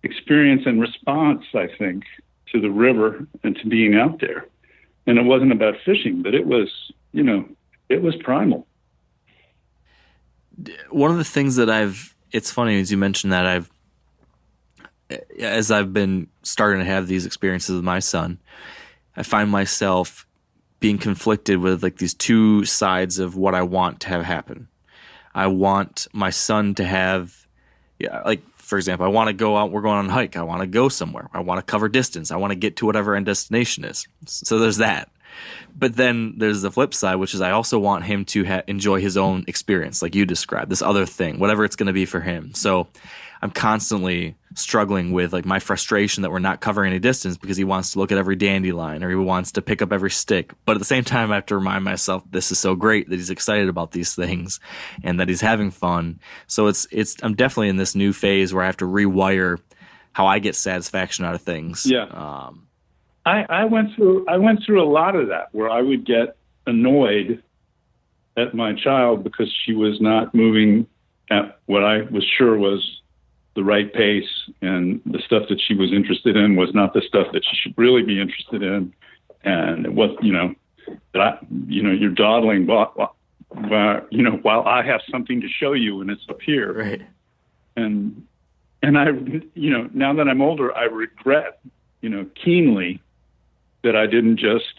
experience and response, I think, to the river and to being out there. And it wasn't about fishing, but it was, it was primal. One of the things that it's funny as you mentioned that as I've been starting to have these experiences with my son, I find myself being conflicted with like these two sides of what I want to have happen. I want my son to have, like, for example, I want to go out, we're going on a hike. I want to go somewhere. I want to cover distance. I want to get to whatever end destination is. So there's that. But then there's the flip side, which is I also want him to enjoy his own experience, like you described, this other thing, whatever it's going to be for him. So I'm constantly struggling with like my frustration that we're not covering any distance because he wants to look at every dandelion or he wants to pick up every stick. But at the same time, I have to remind myself this is so great that he's excited about these things and that he's having fun. So I'm definitely in this new phase where I have to rewire how I get satisfaction out of things. Yeah. I went through a lot of that where I would get annoyed at my child because she was not moving at what I was sure was the right pace, and the stuff that she was interested in was not the stuff that she should really be interested in. And it was, you're dawdling while I have something to show you and it's up here. Right. And I, now that I'm older, I regret, keenly that I didn't just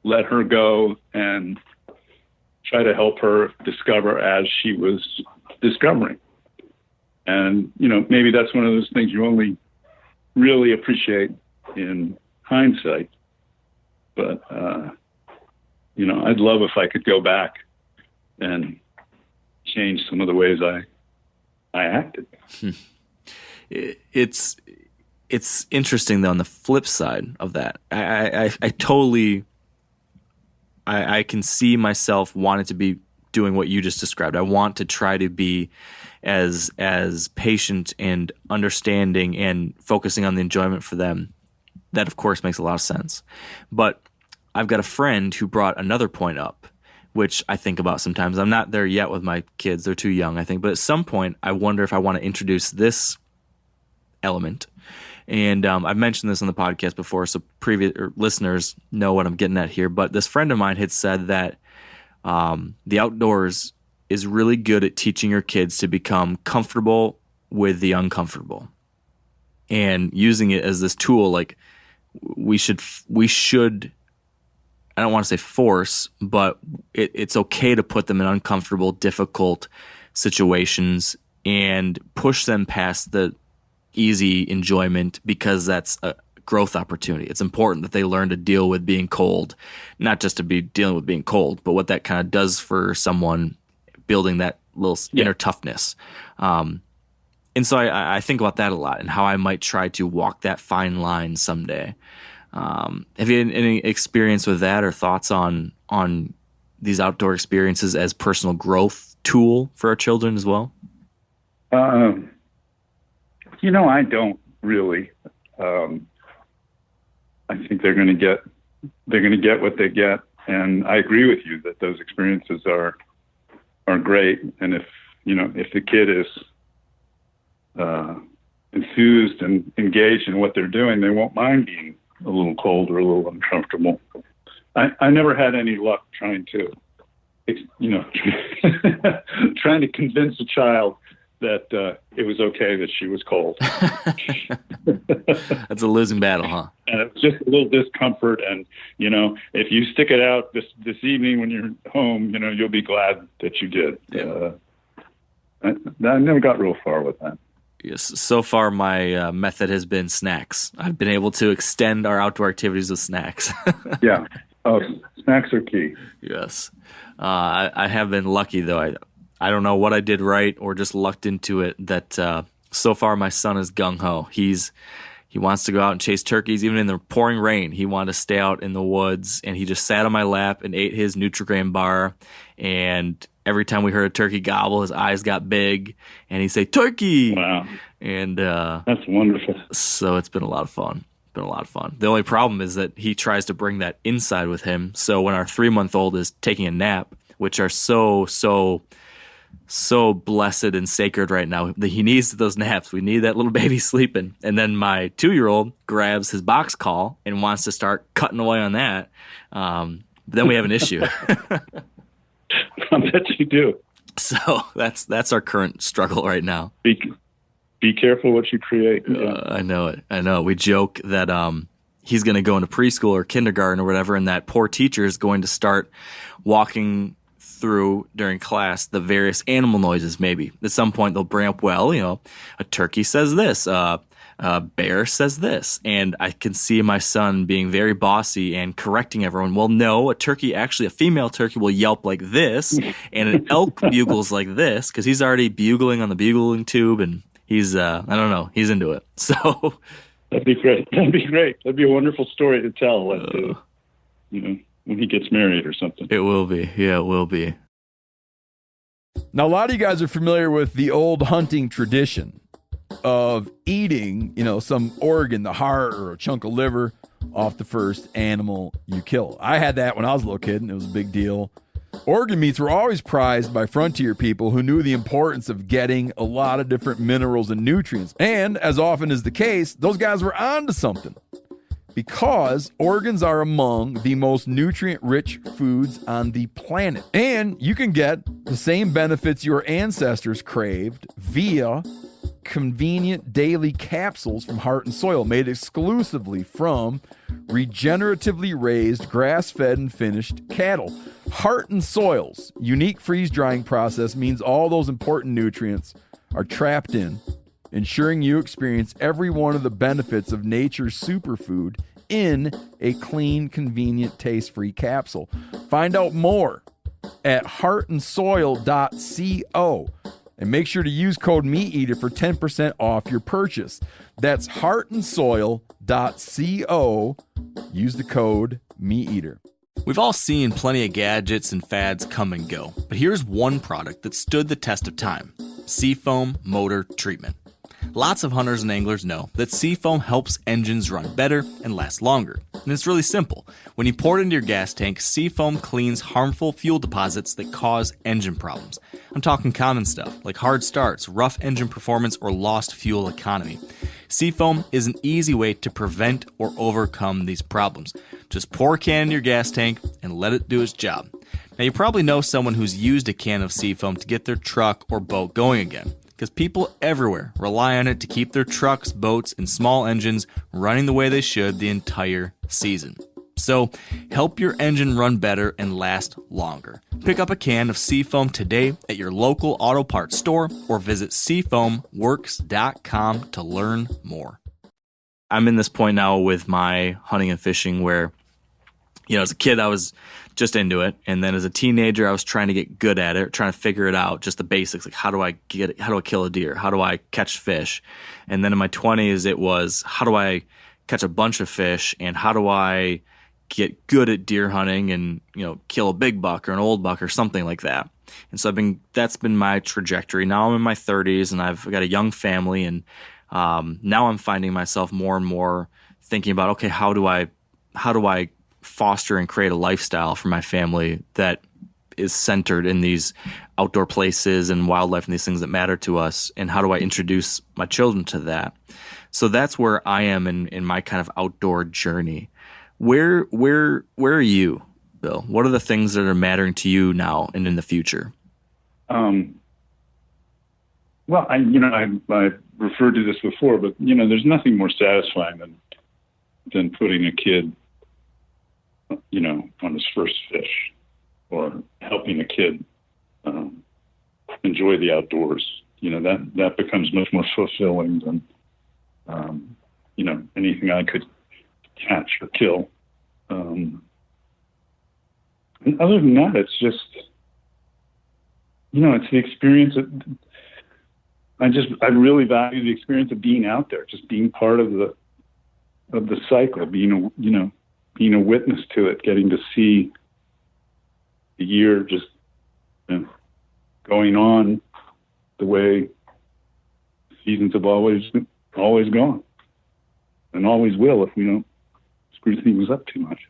let her go and try to help her discover as she was discovering. And, maybe that's one of those things you only really appreciate in hindsight. But, I'd love if I could go back and change some of the ways I acted. It's interesting, though, on the flip side of that. I totally I can see myself wanting to be doing what you just described. I want to try to be as patient and understanding and focusing on the enjoyment for them. That, of course, makes a lot of sense. But I've got a friend who brought another point up, which I think about sometimes. I'm not there yet with my kids. They're too young, I think. But at some point, I wonder if I want to introduce this element. And I've mentioned this on the podcast before, so listeners know what I'm getting at here. But this friend of mine had said that the outdoors is really good at teaching your kids to become comfortable with the uncomfortable and using it as this tool. Like we should, I don't want to say force, but it's okay to put them in uncomfortable, difficult situations and push them past the easy enjoyment because that's a growth opportunity. It's important that they learn to deal with being cold, not just to be dealing with being cold, but what that kind of does for someone, building that little inner toughness. And so I think about that a lot and how I might try to walk that fine line someday. Have you had any experience with that or thoughts on these outdoor experiences as personal growth tool for our children as well? I don't really. I think they're going to get what they get, and I agree with you that those experiences are great. And if the kid is enthused and engaged in what they're doing, they won't mind being a little cold or a little uncomfortable. I never had any luck trying to convince a child that it was okay that she was cold. That's a losing battle, huh? And it was just a little discomfort. And, if you stick it out this evening when you're home, you'll be glad that you did. Yeah. I never got real far with that. Yes. So far, my method has been snacks. I've been able to extend our outdoor activities with snacks. Yeah. Oh, snacks are key. Yes. I have been lucky, though. I don't know what I did right or just lucked into it that so far my son is gung-ho. He wants to go out and chase turkeys even in the pouring rain. He wanted to stay out in the woods, and he just sat on my lap and ate his Nutri-Grain bar. And every time we heard a turkey gobble, his eyes got big, and he'd say, "Turkey!" Wow. And that's wonderful. So it's been a lot of fun. The only problem is that he tries to bring that inside with him. So when our 3-month-old is taking a nap, which are so so blessed and sacred right now. He needs those naps. We need that little baby sleeping. And then my 2-year-old grabs his box call and wants to start cutting away on that. Then we have an issue. I bet you do. So that's our current struggle right now. Be careful what you create. Yeah. I know it. We joke that he's going to go into preschool or kindergarten or whatever, and that poor teacher is going to start walking through during class the various animal noises. Maybe at some point they'll bring up, well, a turkey says this, a bear says this, and I can see my son being very bossy and correcting everyone. Well, no, a female turkey will yelp like this, and an elk bugles like this, because he's already bugling on the bugling tube, and he's I don't know, he's into it. So that'd be great. That'd be a wonderful story to tell. When he gets married or something. It will be. Yeah, it will be. Now, a lot of you guys are familiar with the old hunting tradition of eating, some organ, the heart or a chunk of liver off the first animal you kill. I had that when I was a little kid, and it was a big deal. Organ meats were always prized by frontier people who knew the importance of getting a lot of different minerals and nutrients. And as often is the case, those guys were onto something, because organs are among the most nutrient-rich foods on the planet. And you can get the same benefits your ancestors craved via convenient daily capsules from Heart and Soil, made exclusively from regeneratively raised, grass-fed, and finished cattle. Heart and Soil's unique freeze-drying process means all those important nutrients are trapped in, ensuring you experience every one of the benefits of nature's superfood in a clean, convenient, taste-free capsule. Find out more at heartandsoil.co, and make sure to use code MeatEater for 10% off your purchase. That's heartandsoil.co. Use the code MeatEater. We've all seen plenty of gadgets and fads come and go, but here's one product that stood the test of time: Seafoam Motor Treatment. Lots of hunters and anglers know that Seafoam helps engines run better and last longer. And it's really simple. When you pour it into your gas tank, Seafoam cleans harmful fuel deposits that cause engine problems. I'm talking common stuff like hard starts, rough engine performance, or lost fuel economy. Seafoam is an easy way to prevent or overcome these problems. Just pour a can in your gas tank and let it do its job. Now, you probably know someone who's used a can of Seafoam to get their truck or boat going again, because people everywhere rely on it to keep their trucks, boats, and small engines running the way they should the entire season. So, help your engine run better and last longer. Pick up a can of Seafoam today at your local auto parts store, or visit seafoamworks.com to learn more. I'm in this point now with my hunting and fishing where, as a kid I was just into it, and then as a teenager I was trying to get good at it, trying to figure it out, just the basics, like how do I kill a deer, how do I catch fish, and then in my 20s it was how do I catch a bunch of fish, and how do I get good at deer hunting and kill a big buck or an old buck or something like that. And so that's been my trajectory. Now I'm in my 30s and I've got a young family, and now I'm finding myself more and more thinking about, okay, how do I foster and create a lifestyle for my family that is centered in these outdoor places and wildlife and these things that matter to us, and how do I introduce my children to that? So that's where I am in my kind of outdoor journey. Where are you, Bill? What are the things that are mattering to you now and in the future? Well, I referred to this before, but there's nothing more satisfying than putting a kid, on his first fish, or helping a kid enjoy the outdoors. That becomes much more fulfilling than anything I could catch or kill. And other than that, it's just, it's the experience I really value the experience of being out there, just being part of the cycle, being a witness to it, getting to see the year just going on the way seasons have always gone, and always will if we don't screw things up too much.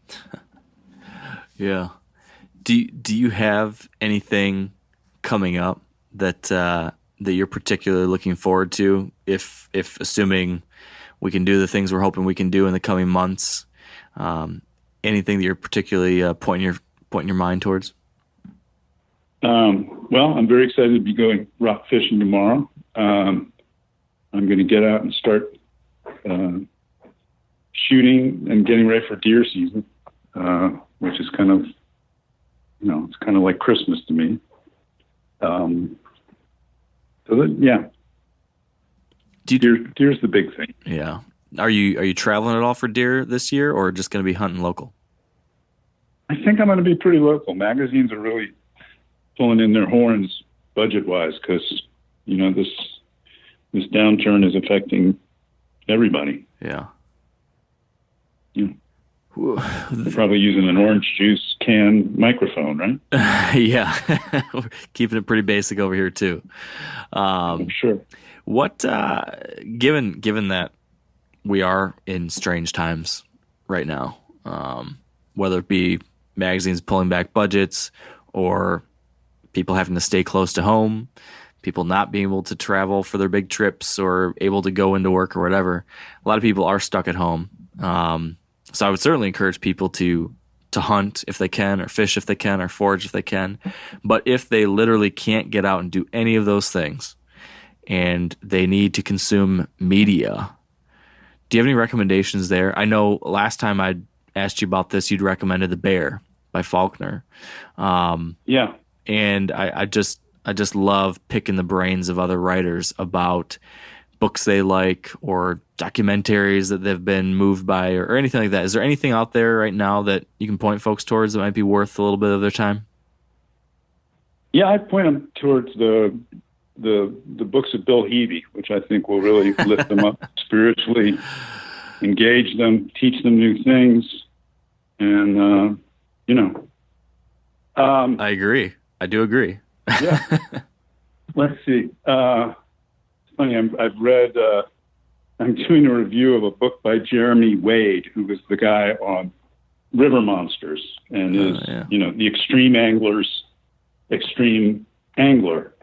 Yeah. Do you have anything coming up that you're particularly looking forward to, if assuming we can do the things we're hoping we can do in the coming months? Anything that you're particularly pointing your mind towards? Well, I'm very excited to be going rock fishing tomorrow. I'm going to get out and start shooting and getting ready for deer season, which is kind of, it's kind of like Christmas to me. Deer's the big thing. Yeah. Are you traveling at all for deer this year, or just going to be hunting local? I think I'm going to be pretty local. Magazines are really pulling in their horns budget-wise because, this downturn is affecting everybody. Yeah. They're probably using an orange juice can microphone, right? Yeah. We're keeping it pretty basic over here too. I'm sure. What, given that we are in strange times right now, whether it be magazines pulling back budgets or people having to stay close to home, people not being able to travel for their big trips or able to go into work or whatever, a lot of people are stuck at home. So I would certainly encourage people to hunt if they can, or fish if they can, or forage if they can. But if they literally can't get out and do any of those things and they need to consume media, do you have any recommendations there? I know last time I asked you about this, you'd recommended The Bear by Faulkner. Yeah. And I just love picking the brains of other writers about books they like or documentaries that they've been moved by or anything like that. Is there anything out there right now that you can point folks towards that might be worth a little bit of their time? Yeah, I point them towards the books of Bill Heavey, which I think will really lift them up spiritually, engage them, teach them new things. And, I agree. I do agree. Yeah. Let's see. It's funny. I've read, I'm doing a review of a book by Jeremy Wade, who was the guy on river monsters and is, the extreme angler's extreme angler.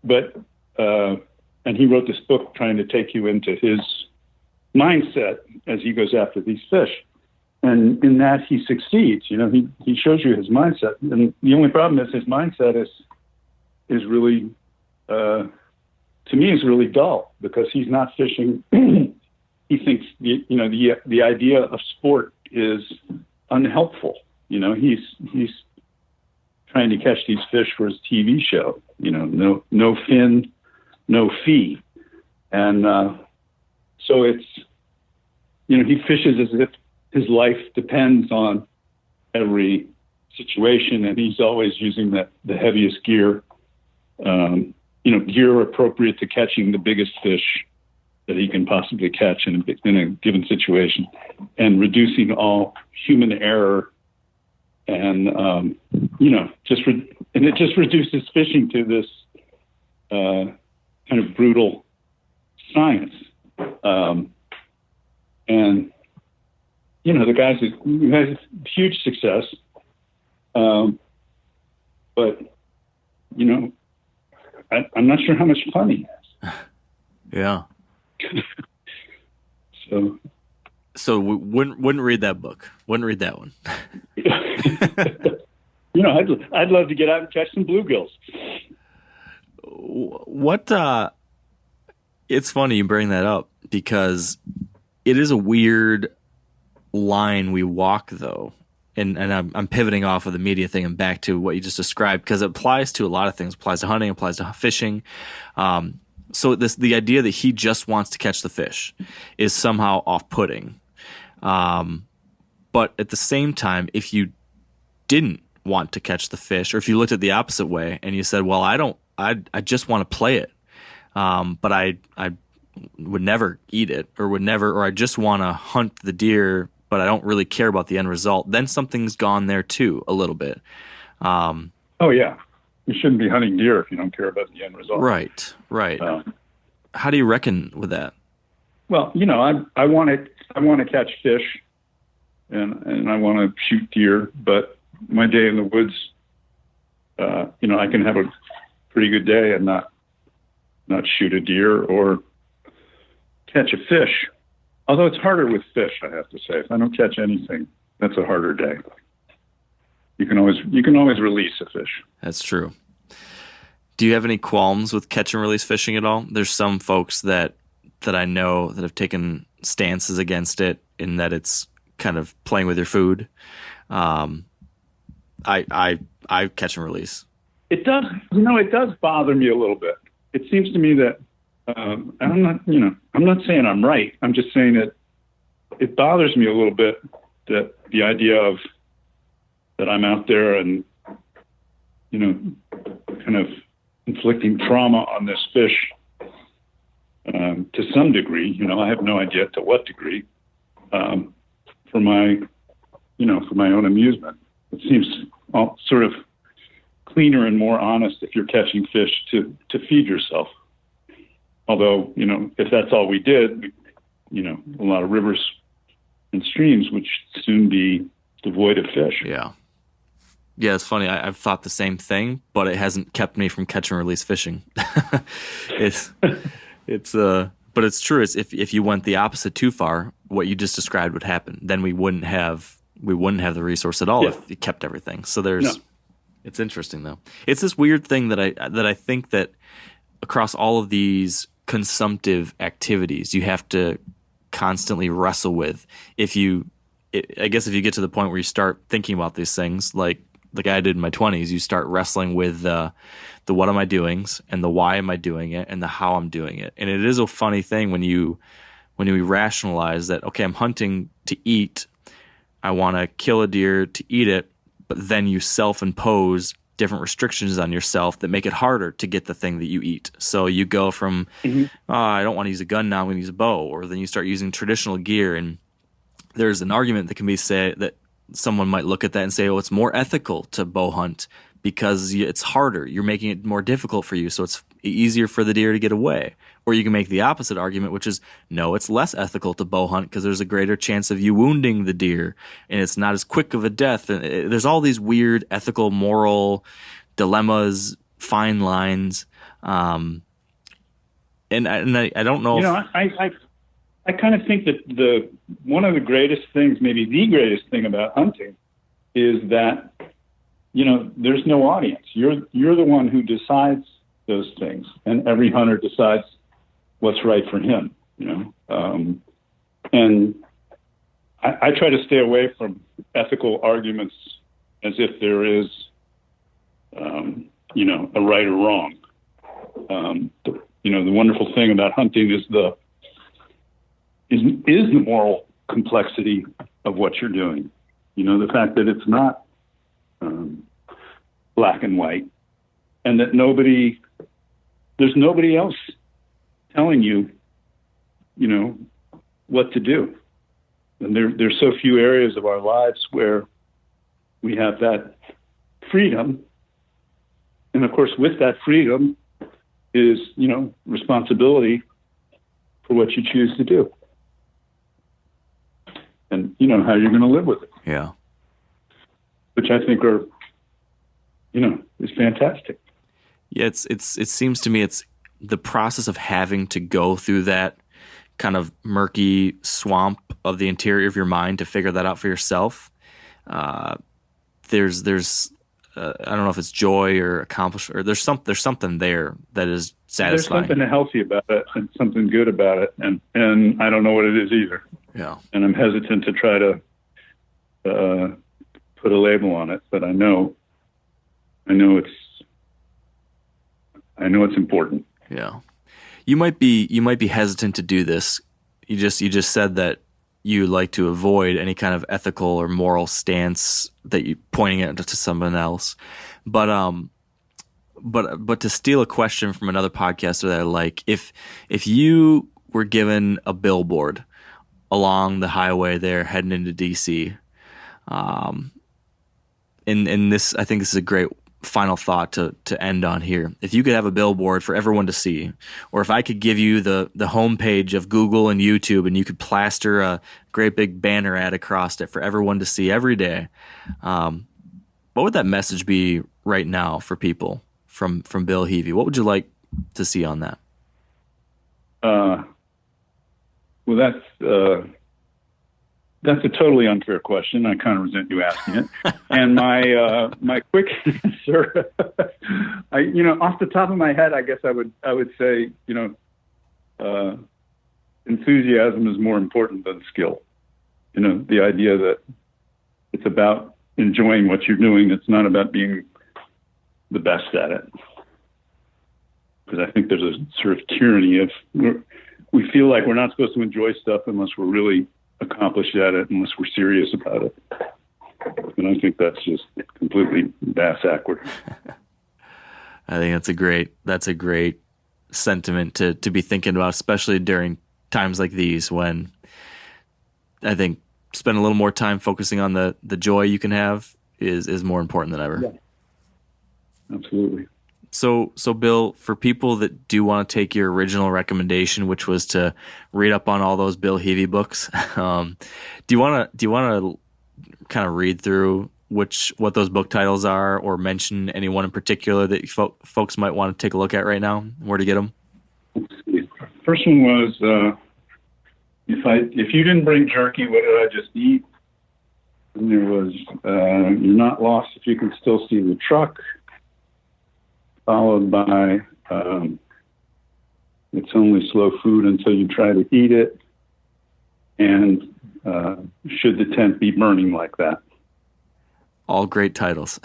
But, and he wrote this book trying to take you into his mindset as he goes after these fish. And in that he succeeds, he shows you his mindset. And the only problem is his mindset is really, to me, is really dull because he's not fishing. He thinks, the idea of sport is unhelpful. He's trying to catch these fish for his TV show, no fin, no fee. And so it's, he fishes as if his life depends on every situation, and he's always using the heaviest gear, gear appropriate to catching the biggest fish that he can possibly catch in a given situation, and reducing all human error. And, and it just reduces fishing to this kind of brutal science. And, the guy's has huge success. But, I'm not sure how much fun he has. Yeah. So we wouldn't read that book. Wouldn't read that one. I'd love to get out and catch some bluegills. It's funny you bring that up because it is a weird line we walk though. And I'm pivoting off of the media thing and back to what you just described because it applies to a lot of things. It applies to hunting, it applies to fishing. So the idea that he just wants to catch the fish is somehow off-putting. But at the same time, if you didn't want to catch the fish, or if you looked at the opposite way and you said, well, I just want to play it, but I would never eat it or I just want to hunt the deer, but I don't really care about the end result, then something's gone there too, a little bit. Oh yeah. You shouldn't be hunting deer if you don't care about the end result. Right. How do you reckon with that? Well, I want to catch fish and I want to shoot deer, but my day in the woods, I can have a pretty good day and not shoot a deer or catch a fish. Although it's harder with fish, I have to say. If I don't catch anything, that's a harder day. You can always release a fish. That's true. Do you have any qualms with catch and release fishing at all? There's some folks that I know that have taken stances against it in that it's kind of playing with your food. I catch and release. It does, it does bother me a little bit. It seems to me that, I'm not saying I'm right. I'm just saying that it bothers me a little bit that the idea of that I'm out there and, kind of inflicting trauma on this fish, to some degree, I have no idea to what degree, for my own amusement. It seems all sort of cleaner and more honest if you're catching fish to feed yourself. Although, if that's all we did, a lot of rivers and streams would soon be devoid of fish. Yeah. Yeah, it's funny. I've thought the same thing, but it hasn't kept me from catch and release fishing. But it's true. It's if you went the opposite too far, what you just described would happen. Then we wouldn't have the resource at all if you kept everything. So it's interesting though. It's this weird thing that I think that across all of these consumptive activities, you have to constantly wrestle with. I guess if you get to the point where you start thinking about these things, like I did in my 20s, you start wrestling with the what am I doings and the why am I doing it and the how I'm doing it. And it is a funny thing when you rationalize that, okay, I'm hunting to eat. I want to kill a deer to eat it, but then you self-impose different restrictions on yourself that make it harder to get the thing that you eat. So you go from, I don't want to use a gun now, I'm going to use a bow, or then you start using traditional gear. And there's an argument that can be said that someone might look at that and say, oh, it's more ethical to bow hunt because it's harder. You're making it more difficult for you, so it's easier for the deer to get away. Or you can make the opposite argument, which is, no, it's less ethical to bow hunt because there's a greater chance of you wounding the deer, and it's not as quick of a death. And there's all these weird ethical, moral dilemmas, fine lines. And I don't know. I kind of think that one of the greatest things, maybe the greatest thing about hunting, is that there's no audience. You're the one who decides those things, and every hunter decides what's right for him. And I try to stay away from ethical arguments as if there is, a right or wrong. The wonderful thing about hunting is the moral complexity of what you're doing. The fact that it's not black and white, and that there's nobody else telling you, what to do. And there's so few areas of our lives where we have that freedom. And of course, with that freedom is, responsibility for what you choose to do. And how you're going to live with it. Yeah. Which I think are, is fantastic. Yeah, it seems to me it's the process of having to go through that kind of murky swamp of the interior of your mind to figure that out for yourself. There's I don't know if it's joy or accomplishment, or there's something there that is satisfying. There's something healthy about it and something good about it, and I don't know what it is either. Yeah, and I'm hesitant to try to put a label on it, but I know it's important. Yeah, you might be hesitant to do this. You just said that you like to avoid any kind of ethical or moral stance that you pointing it to someone else. But to steal a question from another podcaster that I like, if you were given a billboard along the highway there heading into DC, and this, I think this is a great final thought to end on here. If you could have a billboard for everyone to see, or if I could give you the homepage of Google and YouTube and you could plaster a great big banner ad across it for everyone to see every day, what would that message be right now for people from Bill Heavey? What would you like to see on that? Well, that's a totally unfair question. I kind of resent you asking it. And my quick answer, off the top of my head, I guess I would say, enthusiasm is more important than skill. The idea that it's about enjoying what you're doing. It's not about being the best at it. Because I think there's a sort of tyranny of we feel like we're not supposed to enjoy stuff unless we're really accomplished at it, unless we're serious about it. And I think that's just completely bass-backward. I think that's a great sentiment to be thinking about, especially during times like these when I think spend a little more time focusing on the joy you can have is more important than ever. Yeah. Absolutely. So Bill, for people that do want to take your original recommendation, which was to read up on all those Bill Heavey books, do you want to kind of read through what those book titles are, or mention anyone in particular that folks might want to take a look at right now? Where to get them? First one was if you didn't bring jerky, what did I just eat? And there was You're Not Lost If You Can Still See the Truck, followed by It's Only Slow Food Until You Try to Eat It, and Should the Tent Be Burning Like That? All great titles.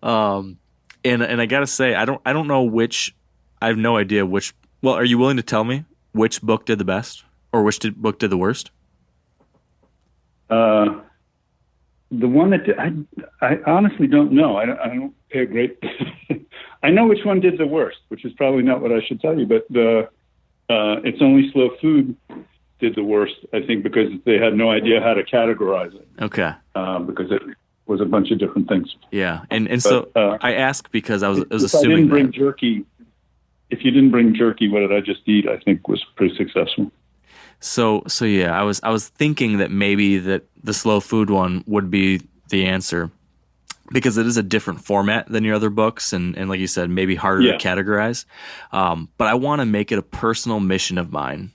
And I gotta say, I don't know which. I have no idea which. Well, are you willing to tell me which book did the best, or which book did the worst? The one that I honestly don't know. I don't pay a great. I know which one did the worst, which is probably not what I should tell you. But It's Only Slow Food did the worst, I think, because they had no idea how to categorize it. Okay. Because it was a bunch of different things. Yeah, so I ask because I was assuming if you didn't bring jerky, What Did I Just Eat? I think was pretty successful. So yeah, I was thinking that maybe that the slow food one would be the answer, because it is a different format than your other books, and like you said, maybe harder to categorize. But I want to make it a personal mission of mine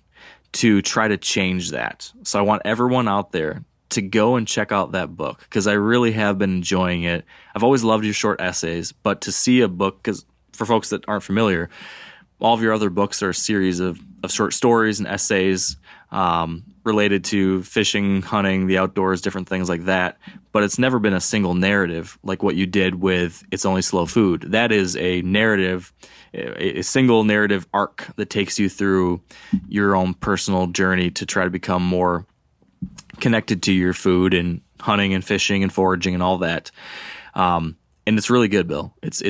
to try to change that. So I want everyone out there to go and check out that book, because I really have been enjoying it. I've always loved your short essays, but to see a book, because for folks that aren't familiar, all of your other books are a series of short stories and essays related to fishing, hunting, the outdoors, different things like that. But it's never been a single narrative like what you did with It's Only Slow Food. That is a narrative, a single narrative arc that takes you through your own personal journey to try to become more connected to your food and hunting and fishing and foraging and all that. And it's really good, Bill. It's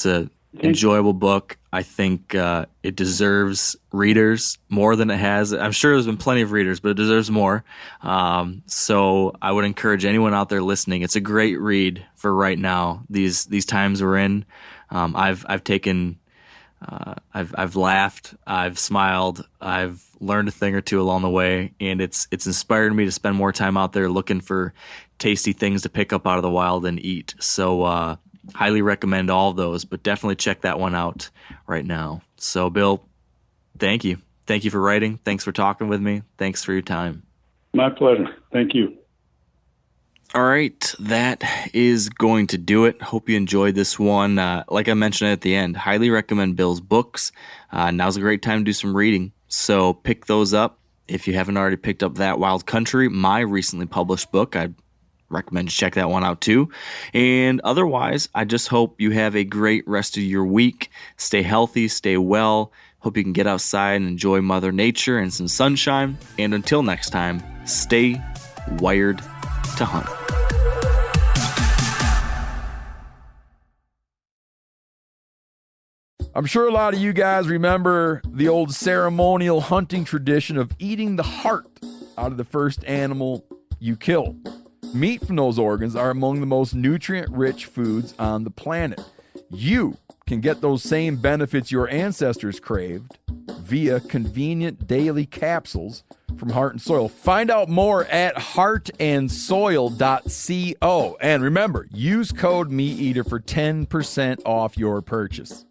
a enjoyable book. I think it deserves readers more than it has. I'm sure there's been plenty of readers, but it deserves more. So I would encourage anyone out there listening. It's a great read for right now. These times we're in. I've taken. I've laughed. I've smiled. I've learned a thing or two along the way, and it's inspired me to spend more time out there looking for tasty things to pick up out of the wild and eat. So. Highly recommend all of those, but definitely check that one out right now. So, Bill, thank you. Thank you for writing. Thanks for talking with me. Thanks for your time. My pleasure. Thank you. All right, that is going to do it. Hope you enjoyed this one. Like I mentioned at the end, highly recommend Bill's books. Now's a great time to do some reading, so pick those up. If you haven't already picked up That Wild Country, my recently published book, I'd recommend you check that one out too. And otherwise, I just hope you have a great rest of your week. Stay healthy, stay well. Hope you can get outside and enjoy Mother Nature and some sunshine. And until next time, stay wired to hunt. I'm sure a lot of you guys remember the old ceremonial hunting tradition of eating the heart out of the first animal you kill. Meat from those organs are among the most nutrient-rich foods on the planet. You can get those same benefits your ancestors craved via convenient daily capsules from Heart and Soil. Find out more at heartandsoil.co. And remember, use code MeatEater for 10% off your purchase.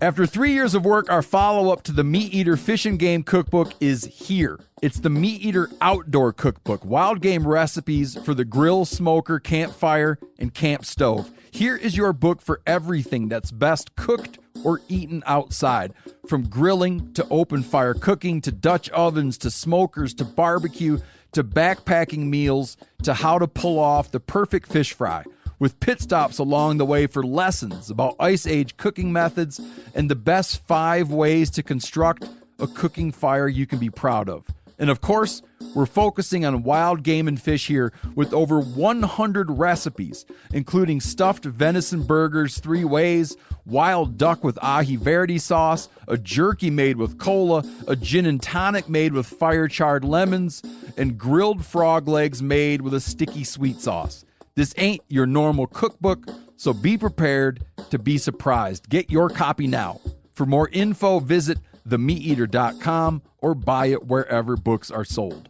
After 3 years of work, our follow-up to the Meat Eater Fish and Game Cookbook is here. It's the Meat Eater Outdoor Cookbook, wild game recipes for the grill, smoker, campfire, and camp stove. Here is your book for everything that's best cooked or eaten outside, from grilling to open fire cooking to Dutch ovens to smokers to barbecue to backpacking meals to how to pull off the perfect fish fry, with pit stops along the way for lessons about Ice Age cooking methods and the best 5 ways to construct a cooking fire you can be proud of. And of course, we're focusing on wild game and fish here with over 100 recipes, including stuffed venison burgers 3 ways, wild duck with ahi verde sauce, a jerky made with cola, a gin and tonic made with fire-charred lemons, and grilled frog legs made with a sticky sweet sauce. This ain't your normal cookbook, so be prepared to be surprised. Get your copy now. For more info, visit themeateater.com or buy it wherever books are sold.